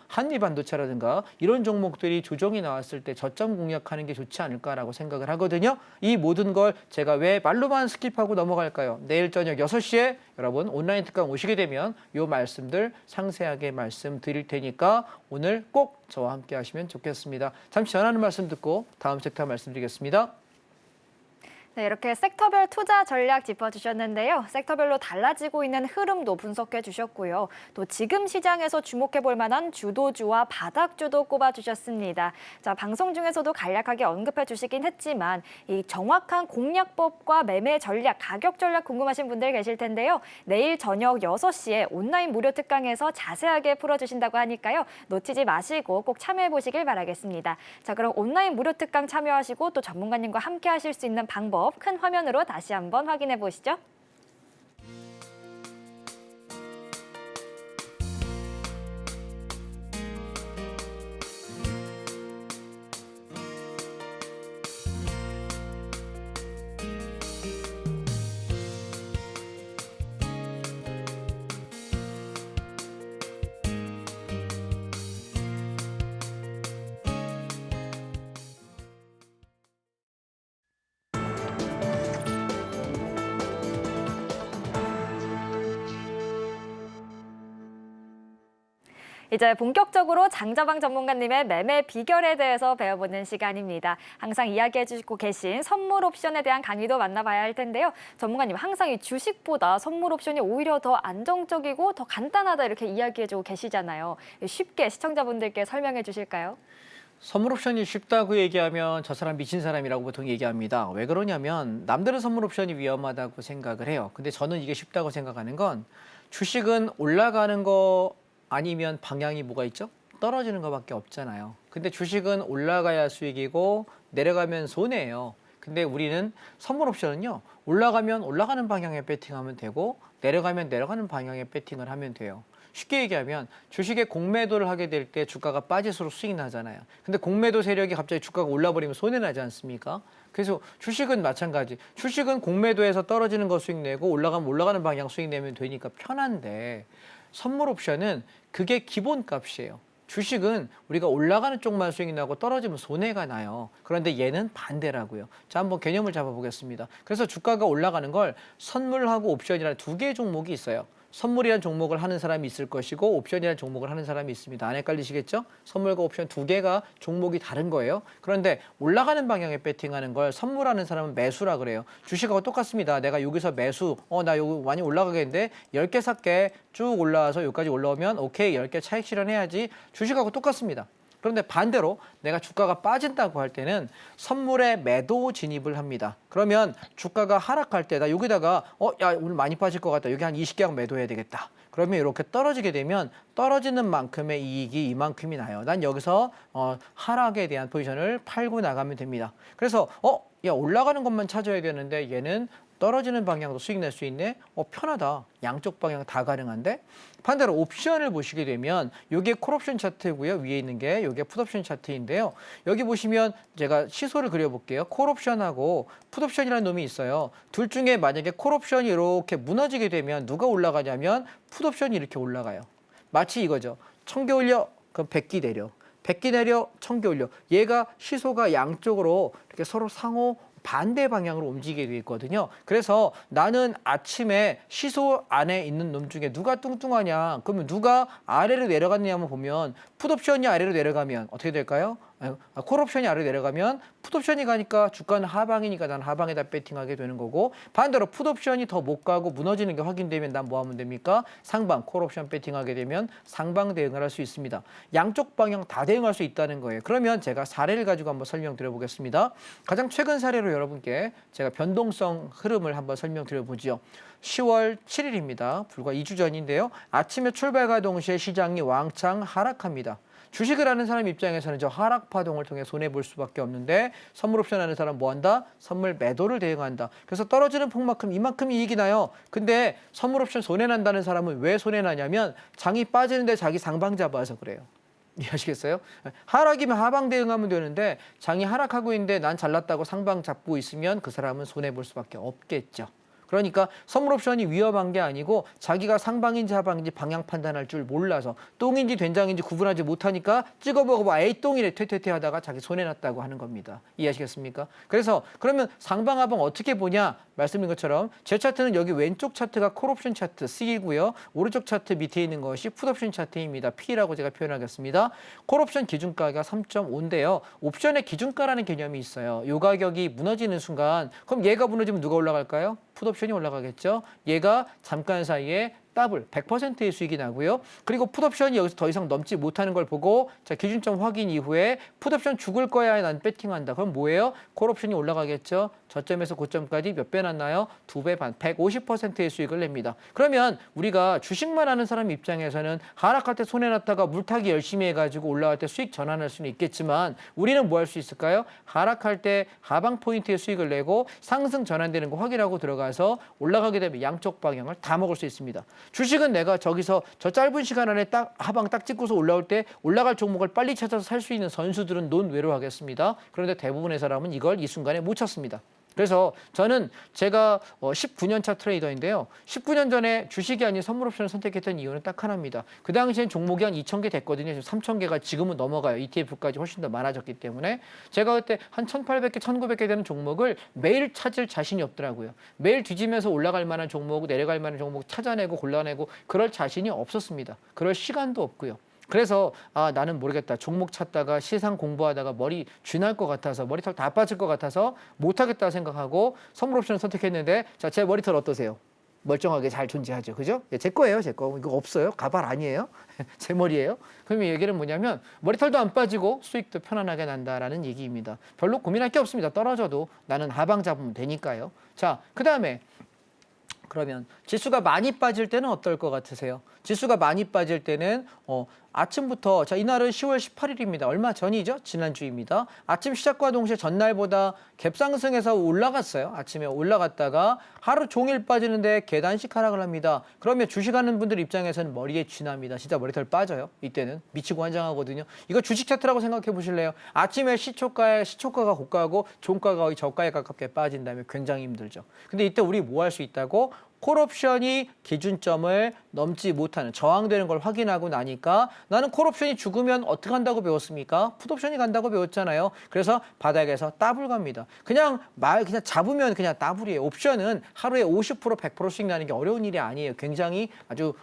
한미반도체라든가 이런 종목들이 조정이 나왔을 때 저점 공략하는 게 좋지 않을까라고 생각을 하거든요. 이 모든 걸 제가 왜 말로만 스킵하고 넘어갈까요? 내일 저녁 6시에 여러분 온라인 특강 오시게 되면 이 말씀들 상세하게 말씀드릴 테니까 오늘 꼭 저와 함께 하시면 좋겠습니다. 잠시 전하는 말씀 듣고 다음 섹터 말씀드리겠습니다. 네, 이렇게 섹터별 투자 전략 짚어주셨는데요. 섹터별로 달라지고 있는 흐름도 분석해 주셨고요. 또 지금 시장에서 주목해 볼 만한 주도주와 바닥주도 꼽아주셨습니다. 자, 방송 중에서도 간략하게 언급해 주시긴 했지만 이 정확한 공략법과 매매 전략, 가격 전략 궁금하신 분들 계실 텐데요. 내일 저녁 6시에 온라인 무료 특강에서 자세하게 풀어주신다고 하니까요. 놓치지 마시고 꼭 참여해 보시길 바라겠습니다. 자, 그럼 온라인 무료 특강 참여하시고 또 전문가님과 함께 하실 수 있는 방법 큰 화면으로 다시 한번 확인해 보시죠. 이제 본격적으로 장자방 전문가님의 매매 비결에 대해서 배워보는 시간입니다. 항상 이야기해 주시고 계신 선물 옵션에 대한 강의도 만나봐야 할 텐데요. 전문가님, 항상 이 주식보다 선물 옵션이 오히려 더 안정적이고 더 간단하다 이렇게 이야기해 주고 계시잖아요. 쉽게 시청자분들께 설명해 주실까요? 선물 옵션이 쉽다고 얘기하면 저 사람 미친 사람이라고 보통 얘기합니다. 왜 그러냐면 남들은 선물 옵션이 위험하다고 생각을 해요. 근데 저는 이게 쉽다고 생각하는 건 주식은 올라가는 거 아니면 방향이 뭐가 있죠? 떨어지는 것밖에 없잖아요. 근데 주식은 올라가야 수익이고 내려가면 손해예요. 근데 우리는 선물 옵션은요. 올라가면 올라가는 방향에 배팅하면 되고 내려가면 내려가는 방향에 배팅을 하면 돼요. 쉽게 얘기하면 주식에 공매도를 하게 될 때 주가가 빠질수록 수익이 나잖아요. 근데 공매도 세력이 갑자기 주가가 올라버리면 손해 나지 않습니까? 그래서 주식은 마찬가지. 주식은 공매도에서 떨어지는 거 수익 내고 올라가면 올라가는 방향 수익 내면 되니까 편한데 선물 옵션은 그게 기본값이에요. 주식은 우리가 올라가는 쪽만 수익이 나고 떨어지면 손해가 나요. 그런데 얘는 반대라고요. 자, 한번 개념을 잡아보겠습니다. 그래서 주가가 올라가는 걸 선물하고 옵션이라는 두 개의 종목이 있어요. 선물이라는 종목을 하는 사람이 있을 것이고 옵션이라는 종목을 하는 사람이 있습니다. 안 헷갈리시겠죠? 선물과 옵션 두 개가 종목이 다른 거예요. 그런데 올라가는 방향에 배팅하는 걸 선물하는 사람은 매수라 그래요. 주식하고 똑같습니다. 내가 여기서 매수, 나 여기 많이 올라가겠는데 10개 살게 쭉 올라와서 여기까지 올라오면 오케이 10개 차익 실현해야지. 주식하고 똑같습니다. 그런데 반대로 내가 주가가 빠진다고 할 때는 선물에 매도 진입을 합니다. 그러면 주가가 하락할 때 나 여기다가 야 오늘 많이 빠질 것 같다. 여기 한 20개약 매도해야 되겠다. 그러면 이렇게 떨어지게 되면 떨어지는 만큼의 이익이 이만큼이 나요. 난 여기서 하락에 대한 포지션을 팔고 나가면 됩니다. 그래서 야, 올라가는 것만 찾아야 되는데 얘는 떨어지는 방향도 수익 낼 수 있네. 편하다. 양쪽 방향 다 가능한데. 반대로 옵션을 보시게 되면 이게 콜옵션 차트고요. 위에 있는 게 이게 풋옵션 차트인데요. 여기 보시면 제가 시소를 그려볼게요. 콜옵션하고 풋옵션이라는 놈이 있어요. 둘 중에 만약에 콜옵션이 이렇게 무너지게 되면 누가 올라가냐면 풋옵션이 이렇게 올라가요. 마치 이거죠. 1000개 올려, 그럼 100기 내려. 100기 내려, 1000개 올려. 얘가 시소가 양쪽으로 이렇게 서로 상호 반대 방향으로 움직이게 돼 있거든요. 그래서 나는 아침에 시소 안에 있는 놈 중에 누가 뚱뚱하냐? 그러면 누가 아래로 내려갔냐면 보면 풋옵션이 아래로 내려가면 어떻게 될까요? 콜옵션이 아래로 내려가면 풋옵션이 가니까 주가는 하방이니까 난 하방에다 배팅하게 되는 거고, 반대로 풋옵션이 더 못 가고 무너지는 게 확인되면 난 뭐 하면 됩니까? 상방 콜옵션 배팅하게 되면 상방 대응을 할 수 있습니다. 양쪽 방향 다 대응할 수 있다는 거예요. 그러면 제가 사례를 가지고 한번 설명드려 보겠습니다. 가장 최근 사례로 여러분께 제가 변동성 흐름을 한번 설명드려 보죠. 10월 7일입니다. 불과 2주 전인데요. 아침에 출발과 동시에 시장이 왕창 하락합니다. 주식을 하는 사람 입장에서는 저 하락 파동을 통해 손해볼 수밖에 없는데, 선물 옵션 하는 사람 뭐 한다? 선물 매도를 대응한다. 그래서 떨어지는 폭만큼 이만큼 이익이 나요. 근데 선물 옵션 손해난다는 사람은 왜 손해나냐면 장이 빠지는데 자기 상방 잡아서 그래요. 이해하시겠어요? 하락이면 하방 대응하면 되는데 장이 하락하고 있는데 난 잘났다고 상방 잡고 있으면 그 사람은 손해볼 수밖에 없겠죠. 그러니까 선물 옵션이 위험한 게 아니고 자기가 상방인지 하방인지 방향 판단할 줄 몰라서 똥인지 된장인지 구분하지 못하니까 찍어보고 에이 똥이래 퇴퇴퇴 하다가 자기 손해났다고 하는 겁니다. 이해하시겠습니까? 그래서 그러면 상방 하방 어떻게 보냐? 말씀드린 것처럼 제 차트는 여기 왼쪽 차트가 콜옵션 차트 C이고요. 오른쪽 차트 밑에 있는 것이 풋옵션 차트입니다. P라고 제가 표현하겠습니다. 콜옵션 기준가가 3.5인데요. 옵션의 기준가라는 개념이 있어요. 이 가격이 무너지는 순간 그럼 얘가 무너지면 누가 올라갈까요? 풋옵션이 올라가겠죠. 얘가 잠깐 사이에 더블 100%의 수익이 나고요. 그리고 풋옵션이 여기서 더 이상 넘지 못하는 걸 보고 자 기준점 확인 이후에 풋옵션 죽을 거야 난 배팅한다. 그럼 뭐예요? 콜옵션이 올라가겠죠. 저점에서 고점까지 몇 배 났나요? 2배 반, 150%의 수익을 냅니다. 그러면 우리가 주식만 하는 사람 입장에서는 하락할 때 손해났다가 물타기 열심히 해가지고 올라갈 때 수익 전환할 수는 있겠지만 우리는 뭐 할 수 있을까요? 하락할 때 하방 포인트의 수익을 내고 상승 전환되는 거 확인하고 들어가서 올라가게 되면 양쪽 방향을 다 먹을 수 있습니다. 주식은 내가 저기서 저 짧은 시간 안에 딱 하방 딱 찍고서 올라올 때 올라갈 종목을 빨리 찾아서 살 수 있는 선수들은 논외로 하겠습니다. 그런데 대부분의 사람은 이걸 이 순간에 못 찾습니다. 그래서 저는 제가 19년 차 트레이더인데요. 19년 전에 주식이 아닌 선물 옵션을 선택했던 이유는 딱 하나입니다. 그 당시엔 종목이 한 2,000개 됐거든요. 지금 3,000개가 지금은 넘어가요. ETF까지 훨씬 더 많아졌기 때문에 제가 그때 한 1,800개, 1,900개 되는 종목을 매일 찾을 자신이 없더라고요. 매일 뒤지면서 올라갈 만한 종목, 내려갈 만한 종목 찾아내고 골라내고 그럴 자신이 없었습니다. 그럴 시간도 없고요. 그래서 나는 모르겠다. 종목 찾다가 시상 공부하다가 머리 쥐날 것 같아서 머리털 다 빠질 것 같아서 못하겠다 생각하고 선물 옵션을 선택했는데 자, 제 머리털 어떠세요? 멀쩡하게 잘 존재하죠. 그죠? 제 거예요. 제 거. 이거 없어요. 가발 아니에요. 제 머리예요. 그럼 이 얘기는 뭐냐면 머리털도 안 빠지고 수익도 편안하게 난다라는 얘기입니다. 별로 고민할 게 없습니다. 떨어져도 나는 하방 잡으면 되니까요. 자, 그다음에 그러면 지수가 많이 빠질 때는 어떨 것 같으세요? 지수가 많이 빠질 때는 아침부터 자 이날은 10월 18일입니다. 얼마 전이죠? 지난주입니다. 아침 시작과 동시에 전날보다 갭상승해서 올라갔어요. 아침에 올라갔다가 하루 종일 빠지는데 계단식 하락을 합니다. 그러면 주식하는 분들 입장에서는 머리에 쥐납니다. 진짜 머리털 빠져요. 이때는 미치고 환장하거든요. 이거 주식 차트라고 생각해 보실래요? 아침에 시초가가 고가고 종가가 거의 저가에 가깝게 빠진다면 굉장히 힘들죠. 근데 이때 우리 뭐 할 수 있다고? 콜옵션이 기준점을 넘지 못하는 저항되는 걸 확인하고 나니까 나는 콜옵션이 죽으면 어떻게 한다고 배웠습니까? 풋옵션이 간다고 배웠잖아요. 그래서 바닥에서 따블 갑니다. 그냥 잡으면 그냥 따블이에요. 옵션은 하루에 50% 100%씩 나는 게 어려운 일이 아니에요. 굉장히 아주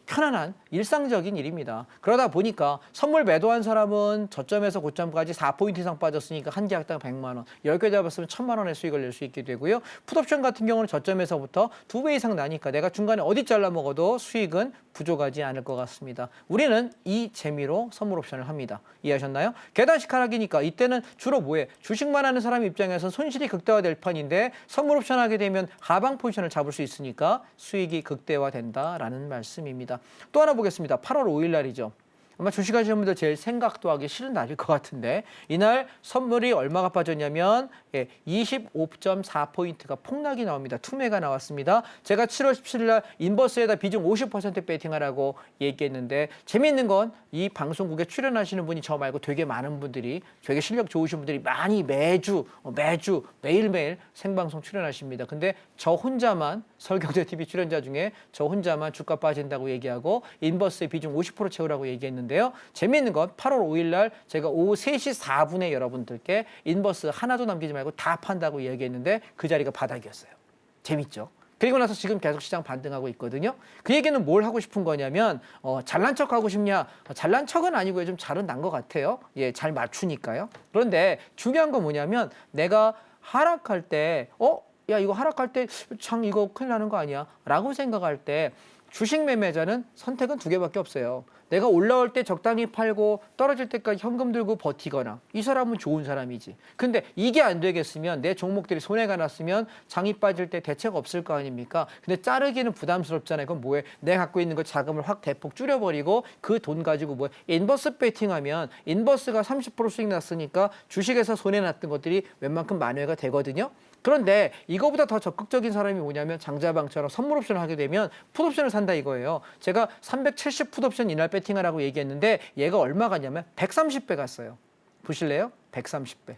편안한 일상적인 일입니다. 그러다 보니까 선물 매도한 사람은 저점에서 고점까지 4포인트 이상 빠졌으니까 한 계약당 100만 원, 10개 잡았으면 1,000만 원의 수익을 낼 수 있게 되고요. 풋옵션 같은 경우는 저점에서부터 2배 이상 나니까 내가 중간에 어디 잘라 먹어도 수익은 부족하지 않을 것 같습니다. 우리는 이 재미로 선물 옵션을 합니다. 이해하셨나요? 계단식 하락이니까 이때는 주로 뭐해? 주식만 하는 사람 입장에서는 손실이 극대화될 판인데 선물 옵션 하게 되면 하방 포지션을 잡을 수 있으니까 수익이 극대화된다라는 말씀입니다. 또 하나 보겠습니다. 8월 5일 날이죠. 아마 주식하시는 분들 제일 생각도 하기 싫은 날일 것 같은데 이날 선물이 얼마가 빠졌냐면 25.4포인트가 폭락이 나옵니다. 투매가 나왔습니다. 제가 7월 17일 날 인버스에다 비중 50% 베팅하라고 얘기했는데 재미있는 건 이 방송국에 출연하시는 분이 저 말고 되게 많은 분들이 되게 실력 좋으신 분들이 많이 매주 매일매일 생방송 출연하십니다. 근데 저 혼자만 서울경제TV 출연자 중에 저 혼자만 주가 빠진다고 얘기하고 인버스의 비중 50% 채우라고 얘기했는데요. 재미있는 건 8월 5일 날 제가 오후 3시 4분에 여러분들께 인버스 하나도 남기지 말고 다 판다고 얘기했는데 그 자리가 바닥이었어요. 재밌죠? 그리고 나서 지금 계속 시장 반등하고 있거든요. 그 얘기는 뭘 하고 싶은 거냐면 잘난 척 하고 싶냐? 잘난 척은 아니고요. 좀 잘은 난 것 같아요. 예, 잘 맞추니까요. 그런데 중요한 건 뭐냐면 내가 하락할 때 야 이거 하락할 때 장 이거 큰일 나는 거 아니야? 라고 생각할 때 주식 매매자는 선택은 두 개밖에 없어요. 내가 올라올 때 적당히 팔고 떨어질 때까지 현금 들고 버티거나 이 사람은 좋은 사람이지. 근데 이게 안 되겠으면 내 종목들이 손해가 났으면 장이 빠질 때 대책 없을 거 아닙니까? 근데 자르기는 부담스럽잖아요. 그럼 뭐해? 내가 갖고 있는 거 자금을 확 대폭 줄여버리고 그 돈 가지고 뭐해? 인버스 베팅하면 인버스가 30% 수익 났으니까 주식에서 손해 났던 것들이 웬만큼 만회가 되거든요. 그런데 이거보다 더 적극적인 사람이 뭐냐면 장자방처럼 선물 옵션을 하게 되면 풋옵션을 산다 이거예요. 제가 370 풋옵션 이날 배팅하라고 얘기했는데 얘가 얼마 갔냐면 130배 갔어요. 보실래요? 130배.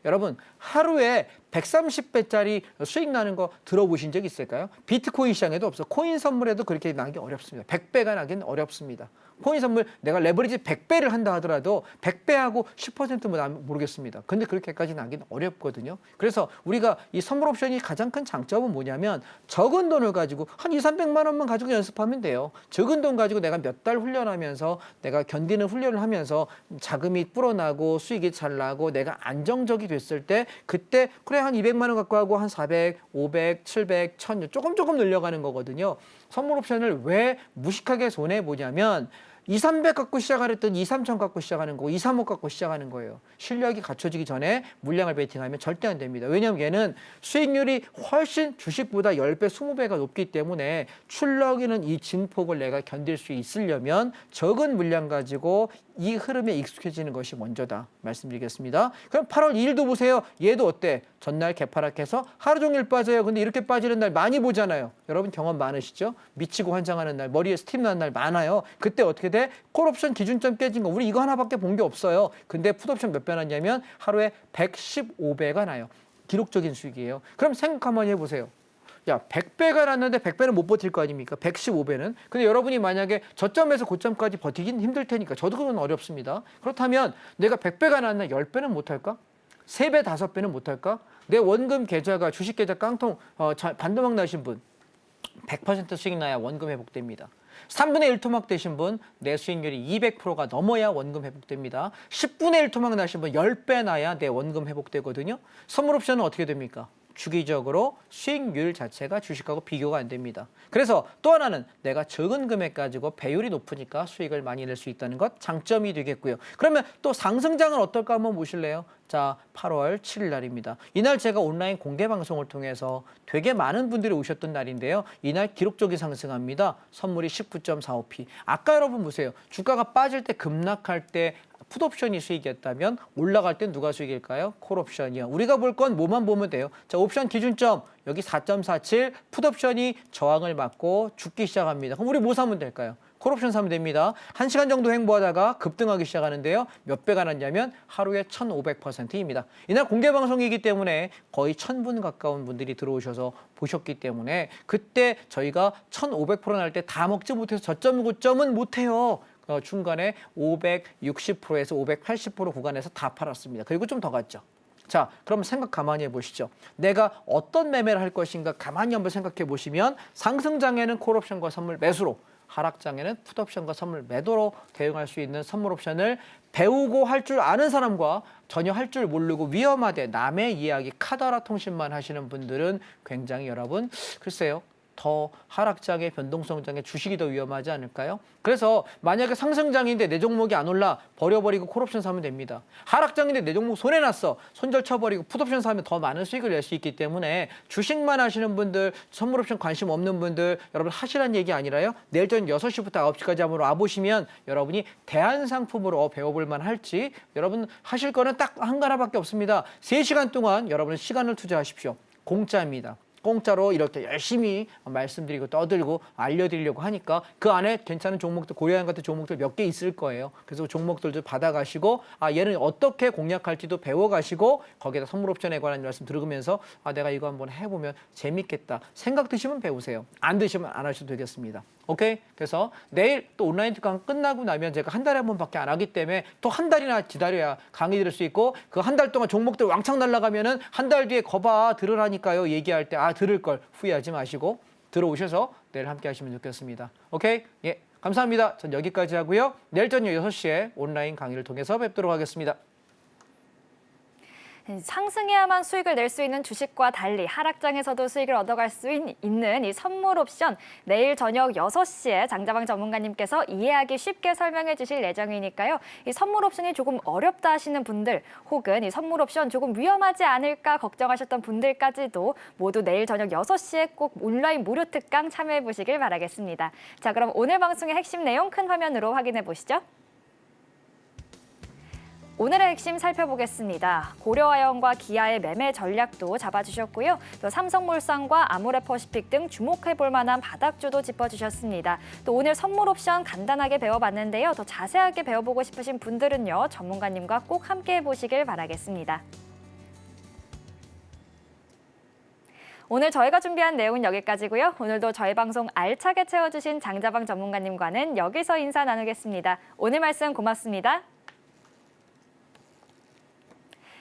여러분 하루에 130배짜리 수익 나는 거 들어보신 적 있을까요? 비트코인 시장에도 없어. 코인 선물에도 그렇게 나기 어렵습니다. 100배가 나긴 어렵습니다. 코인 선물 내가 레버리지 100배를 한다 하더라도 100배하고 10%는 모르겠습니다. 근데 그렇게까지 나긴 어렵거든요. 그래서 우리가 이 선물 옵션이 가장 큰 장점은 뭐냐면 적은 돈을 가지고 한 2, 300만 원만 가지고 연습하면 돼요. 적은 돈 가지고 내가 몇 달 훈련하면서 내가 견디는 훈련을 하면서 자금이 불어나고 수익이 잘 나고 내가 안정적이 됐을 때 그때 그래 한 200만 원 갖고 하고 한 400, 500, 700, 1000 조금 늘려가는 거거든요. 선물 옵션을 왜 무식하게 손해보냐면 2, 300 갖고 시작하랬던 2, 3천 갖고 시작하는 거고 2, 3억 갖고 시작하는 거예요. 실력이 갖춰지기 전에 물량을 베팅하면 절대 안 됩니다. 왜냐하면 얘는 수익률이 훨씬 주식보다 10배, 20배가 높기 때문에 출렁이는 이 증폭을 내가 견딜 수 있으려면 적은 물량 가지고 이 흐름에 익숙해지는 것이 먼저다 말씀드리겠습니다. 그럼 8월 2일도 보세요. 얘도 어때? 전날 개파락해서 하루 종일 빠져요. 근데 이렇게 빠지는 날 많이 보잖아요. 여러분 경험 많으시죠? 미치고 환장하는 날, 머리에 스팀 나는 날 많아요. 그때 어떻게 돼? 콜옵션 기준점 깨진 거. 우리 이거 하나밖에 본 게 없어요. 근데 풋옵션 몇 배 났냐면 하루에 115배가 나요. 기록적인 수익이에요. 그럼 생각 한번 해보세요. 야, 100배가 났는데 100배는 못 버틸 거 아닙니까? 115배는. 근데 여러분이 만약에 저점에서 고점까지 버티긴 힘들 테니까 저도 그건 어렵습니다. 그렇다면 내가 100배가 났나 10배는 못 할까? 3배, 5배는 못 할까? 내 원금 계좌가 주식 계좌 깡통 반도막 나신 분 100% 수익 나야 원금 회복됩니다. 3분의 1 토막 되신 분 내 수익률이 200%가 넘어야 원금 회복됩니다. 10분의 1 토막 나신 분 10배 나야 내 원금 회복되거든요. 선물 옵션은 어떻게 됩니까? 주기적으로 수익률 자체가 주식하고 비교가 안 됩니다. 그래서 또 하나는 내가 적은 금액 가지고 배율이 높으니까 수익을 많이 낼 수 있다는 것 장점이 되겠고요. 그러면 또 상승장은 어떨까 한번 보실래요? 자, 8월 7일 날입니다. 이날 제가 온라인 공개 방송을 통해서 되게 많은 분들이 오셨던 날인데요. 이날 기록적인 상승합니다. 선물이 19.45p. 아까 여러분 보세요. 주가가 빠질 때 급락할 때 풋옵션이 수익이었다면 올라갈 땐 누가 수익일까요? 콜옵션이요. 우리가 볼 건 뭐만 보면 돼요. 자, 옵션 기준점 여기 4.47 풋옵션이 저항을 맞고 죽기 시작합니다. 그럼 우리 뭐 사면 될까요? 콜옵션 사면 됩니다. 1시간 정도 행보하다가 급등하기 시작하는데요. 몇 배가 났냐면 하루에 1500%입니다. 이날 공개 방송이기 때문에 거의 1000분 가까운 분들이 들어오셔서 보셨기 때문에 그때 저희가 1500% 날 때 다 먹지 못해서 저점 고점은 못해요. 중간에 560%에서 580% 구간에서 다 팔았습니다. 그리고 좀 더 갔죠. 자, 그럼 생각 가만히 해보시죠. 내가 어떤 매매를 할 것인가 가만히 한번 생각해 보시면 상승장에는 콜옵션과 선물 매수로, 하락장에는 풋옵션과 선물 매도로 대응할 수 있는 선물 옵션을 배우고 할 줄 아는 사람과 전혀 할 줄 모르고 위험하대 남의 이야기 카더라 통신만 하시는 분들은 굉장히 여러분 글쎄요. 더 하락장애, 변동성장애, 주식이 더 위험하지 않을까요? 그래서 만약에 상승장인데 내 종목이 안 올라 버려버리고 콜옵션 사면 됩니다. 하락장인데 내 종목 손해났어. 손절 쳐버리고 풋옵션 사면 더 많은 수익을 낼 수 있기 때문에 주식만 하시는 분들, 선물옵션 관심 없는 분들 여러분 하시라는 얘기 아니라요. 내일 저녁 6시부터 9시까지 한번 와보시면 여러분이 대안상품으로 배워볼 만할지 여러분 하실 거는 딱 한 가지밖에 없습니다. 3시간 동안 여러분은 시간을 투자하십시오. 공짜입니다. 공짜로 이렇게 열심히 말씀드리고 떠들고 알려드리려고 하니까 그 안에 괜찮은 종목들, 고려한 같은 종목들 몇 개 있을 거예요. 그래서 그 종목들도 받아가시고 얘는 어떻게 공략할지도 배워가시고 거기에다 선물옵션에 관한 말씀 들으면서 내가 이거 한번 해보면 재밌겠다. 생각 드시면 배우세요. 안 드시면 안 하셔도 되겠습니다. 오케이? 그래서 내일 또 온라인 특강 끝나고 나면 제가 한 달에 한 번밖에 안 하기 때문에 또 한 달이나 기다려야 강의 들을 수 있고 그 한 달 동안 종목들 왕창 날아가면은 한 달 뒤에 거봐 들으라니까요. 얘기할 때 들을 걸 후회하지 마시고 들어오셔서 내일 함께 하시면 좋겠습니다. 오케이? 예. 감사합니다. 전 여기까지 하고요. 내일 저녁 6시에 온라인 강의를 통해서 뵙도록 하겠습니다. 상승해야만 수익을 낼 수 있는 주식과 달리 하락장에서도 수익을 얻어갈 수 있는 이 선물 옵션 내일 저녁 6시에 장자방 전문가님께서 이해하기 쉽게 설명해 주실 예정이니까요. 이 선물 옵션이 조금 어렵다 하시는 분들 혹은 이 선물 옵션 조금 위험하지 않을까 걱정하셨던 분들까지도 모두 내일 저녁 6시에 꼭 온라인 무료 특강 참여해 보시길 바라겠습니다. 자, 그럼 오늘 방송의 핵심 내용 큰 화면으로 확인해 보시죠. 오늘의 핵심 살펴보겠습니다. 고려아연과 기아의 매매 전략도 잡아주셨고요. 또 삼성물산과 아모레퍼시픽 등 주목해볼 만한 바닥주도 짚어주셨습니다. 또 오늘 선물 옵션 간단하게 배워봤는데요. 더 자세하게 배워보고 싶으신 분들은요. 전문가님과 꼭 함께 해보시길 바라겠습니다. 오늘 저희가 준비한 내용은 여기까지고요. 오늘도 저희 방송 알차게 채워주신 장자방 전문가님과는 여기서 인사 나누겠습니다. 오늘 말씀 고맙습니다.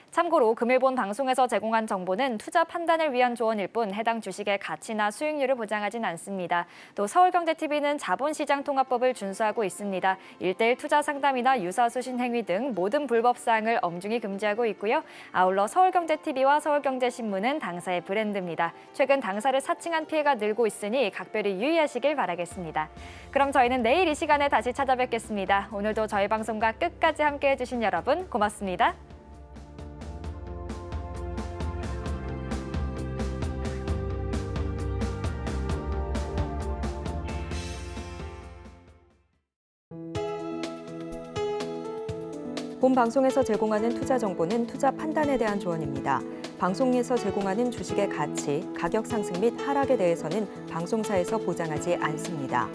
참고로 금일본 방송에서 제공한 정보는 투자 판단을 위한 조언일 뿐 해당 주식의 가치나 수익률을 보장하진 않습니다. 또 서울경제TV는 자본시장통합법을 준수하고 있습니다. 1:1 투자 상담이나 유사수신 행위 등 모든 불법 사항을 엄중히 금지하고 있고요. 아울러 서울경제TV와 서울경제신문은 당사의 브랜드입니다. 최근 당사를 사칭한 피해가 늘고 있으니 각별히 유의하시길 바라겠습니다. 그럼 저희는 내일 이 시간에 다시 찾아뵙겠습니다. 오늘도 저희 방송과 끝까지 함께해 주신 여러분 고맙습니다. 본 방송에서 제공하는 투자 정보는 투자 판단에 대한 조언입니다. 방송에서 제공하는 주식의 가치, 가격 상승 및 하락에 대해서는 방송사에서 보장하지 않습니다.